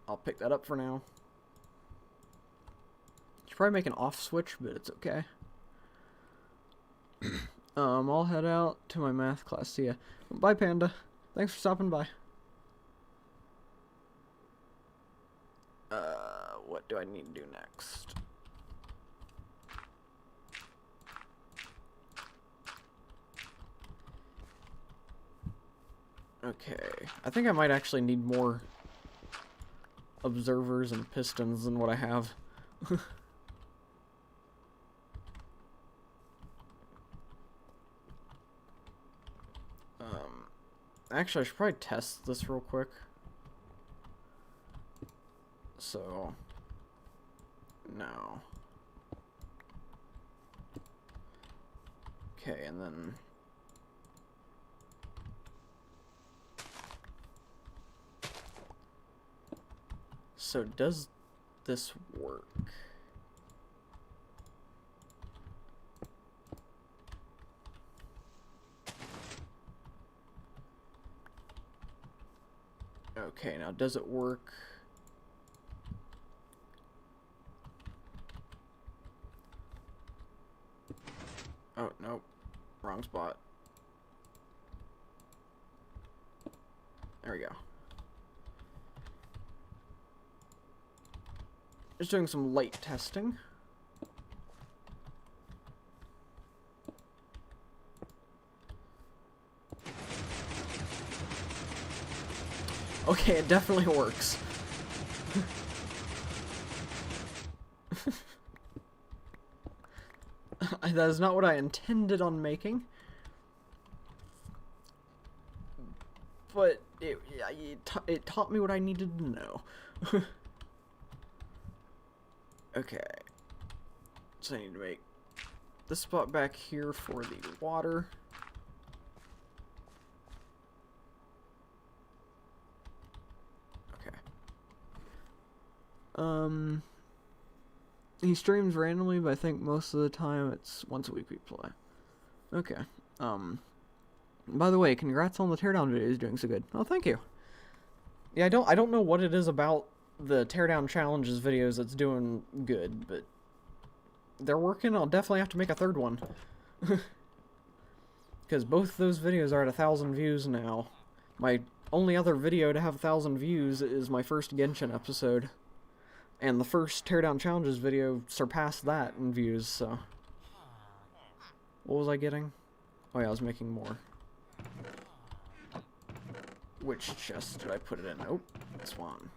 I'll pick that up for now. Should probably make an off switch, but it's okay. I'll head out to my math class. See ya. Bye, Panda. Thanks for stopping by. What do I need to do next? Okay, I think I might actually need more observers and pistons than what I have. Actually, I should probably test this real quick. So, no. Okay, and then... So, does this work? Okay, now does it work? Oh, nope. Wrong spot. There we go. Just doing some light testing. Okay, it definitely works. That is not what I intended on making. But it taught me what I needed to know. Okay. So I need to make this spot back here for the water. Okay. He streams randomly, but I think most of the time it's once a week we play. Okay. By the way, congrats on the teardown videos doing so good. Oh, thank you. Yeah, I don't know what it is about the teardown challenges videos that's doing good, but they're working. I'll definitely have to make a third one. Because both those videos are at 1,000 views now. My only other video to have 1,000 views is my first Genshin episode. And the first Teardown Challenges video surpassed that in views, so... What was I getting? Oh yeah, I was making more. Which chest did I put it in? Nope, this one.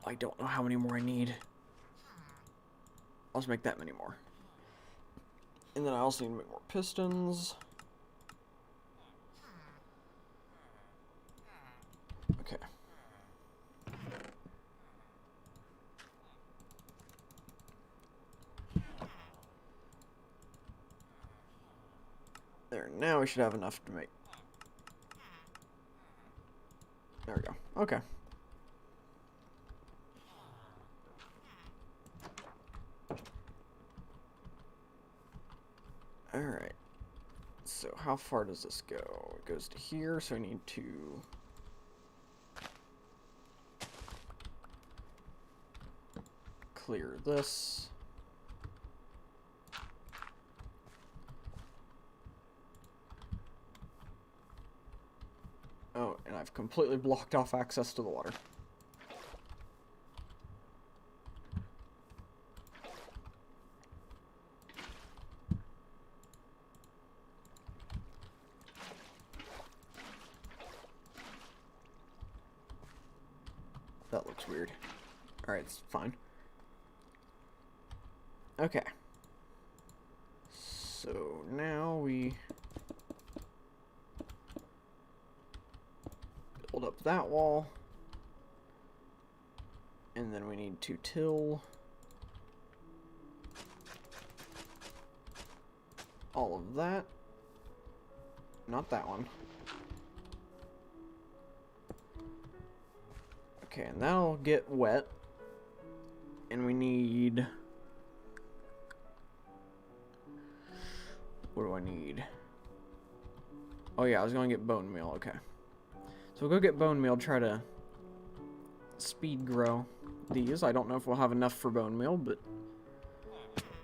I don't know how many more I need. I'll just make that many more. And then I also need to make more pistons. Okay. There, now we should have enough to make... There we go. Okay. Alright. So how far does this go? It goes to here, so I need to... clear this. Oh, and I've completely blocked off access to the water. That looks weird. Alright, it's fine. Okay. So now we build up that wall. And then we need to till all of that. Not that one. Okay, and that'll get wet. And we need... What do I need? Oh yeah, I was going to get bone meal, okay. So we'll go get bone meal, try to speed grow these. I don't know if we'll have enough for bone meal, but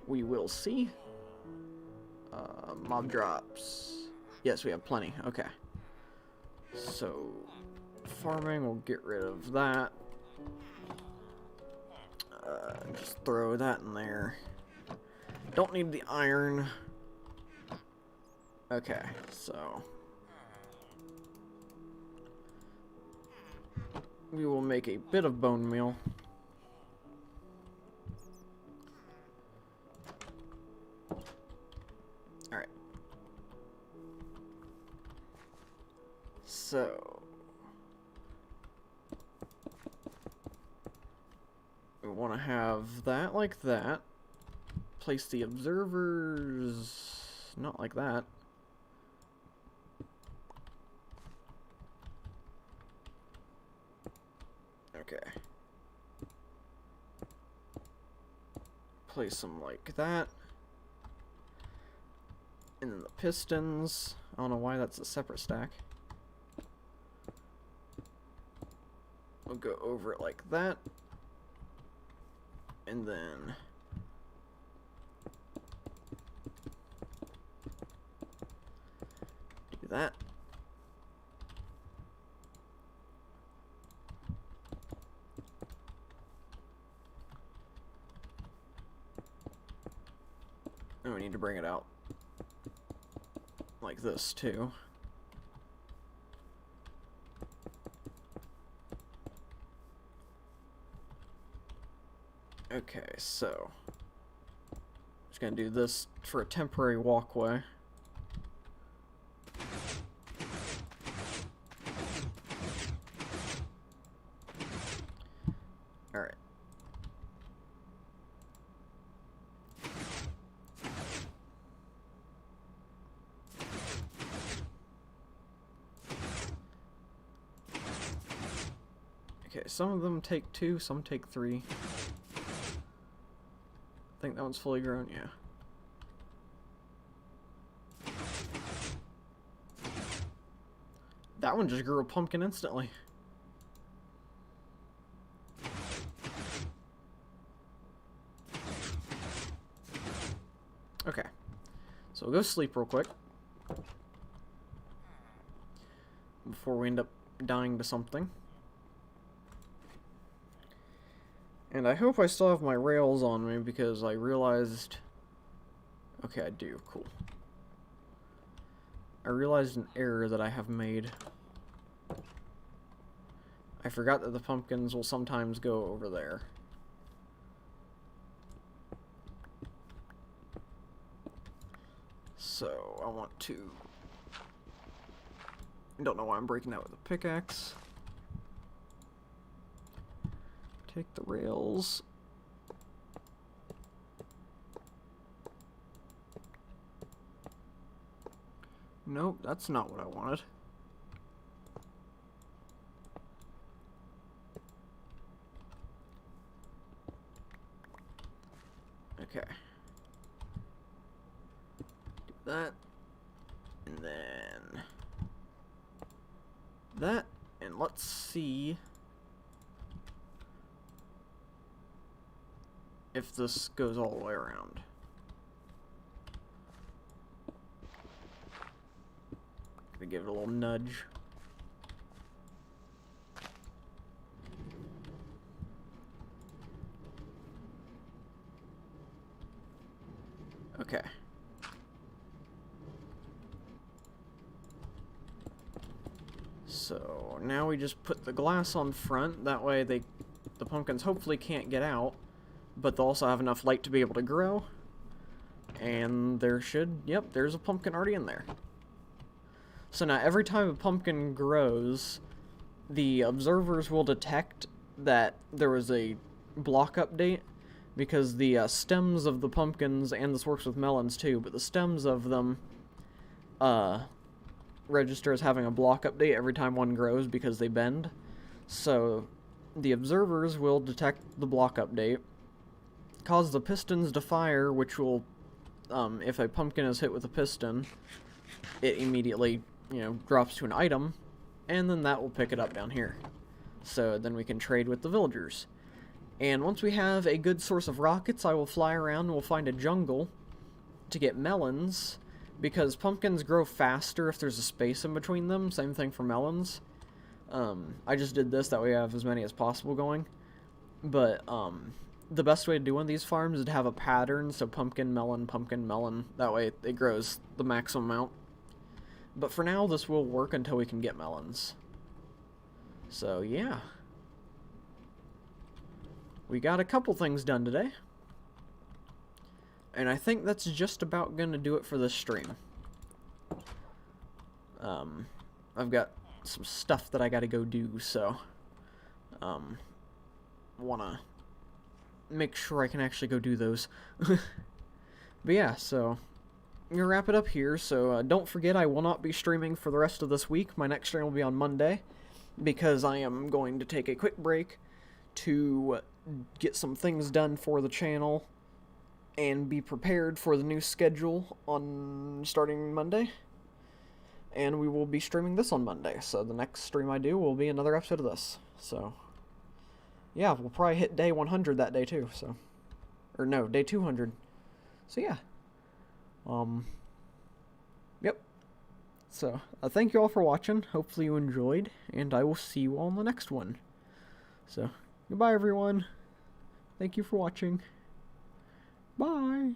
we will see. Mob drops. Yes, we have plenty, okay. So, farming, we'll get rid of that. Just throw that in there. Don't need the iron. Okay, so we will make a bit of bone meal. Alright. So we want to have that like that. Place the observers not like that. Okay. Place them like that. And then the pistons. I don't know why that's a separate stack. We'll go over it like that. And then do that. And we need to bring it out like this too. Okay, so just gonna do this for a temporary walkway. Alright. Okay, some of them take 2, some take 3. I think that one's fully grown, yeah. That one just grew a pumpkin instantly. Okay, so we'll go sleep real quick before we end up dying to something. And I hope I still have my rails on me because I realized... Okay, I do. Cool. I realized an error that I have made. I forgot that the pumpkins will sometimes go over there. So, I want to... Don't know why I'm breaking out with a pickaxe. Take the rails. Nope, that's not what I wanted. Okay. Do that. And then that. And let's see if this goes all the way around. Gonna give it a little nudge. Okay. So now we just put the glass on front. That way the pumpkins hopefully can't get out, but they'll also have enough light to be able to grow. And there should, yep, there's a pumpkin already in there. So now every time a pumpkin grows, the observers will detect that there was a block update, because the stems of the pumpkins, and this works with melons too, but the stems of them register as having a block update every time one grows because they bend. So the observers will detect the block update, cause the pistons to fire, which will, if a pumpkin is hit with a piston, it immediately, drops to an item, and then that will pick it up down here. So then we can trade with the villagers. And once we have a good source of rockets, I will fly around and we'll find a jungle to get melons, because pumpkins grow faster if there's a space in between them. Same thing for melons. I just did this, that way I have as many as possible going. But the best way to do one of these farms is to have a pattern, so pumpkin, melon, that way it grows the maximum amount. But for now, this will work until we can get melons. So, yeah. We got a couple things done today. And I think that's just about gonna do it for this stream. I've got some stuff that I gotta go do, so... wanna make sure I can actually go do those. But yeah, so... I'm gonna wrap it up here, so don't forget I will not be streaming for the rest of this week. My next stream will be on Monday, because I am going to take a quick break to get some things done for the channel and be prepared for the new schedule on starting Monday. And we will be streaming this on Monday, so the next stream I do will be another episode of this. So, yeah, we'll probably hit day 100 that day too, so... Or no, day 200. So yeah. Yep. So, thank you all for watching. Hopefully you enjoyed, and I will see you all in the next one. So, goodbye everyone. Thank you for watching. Bye.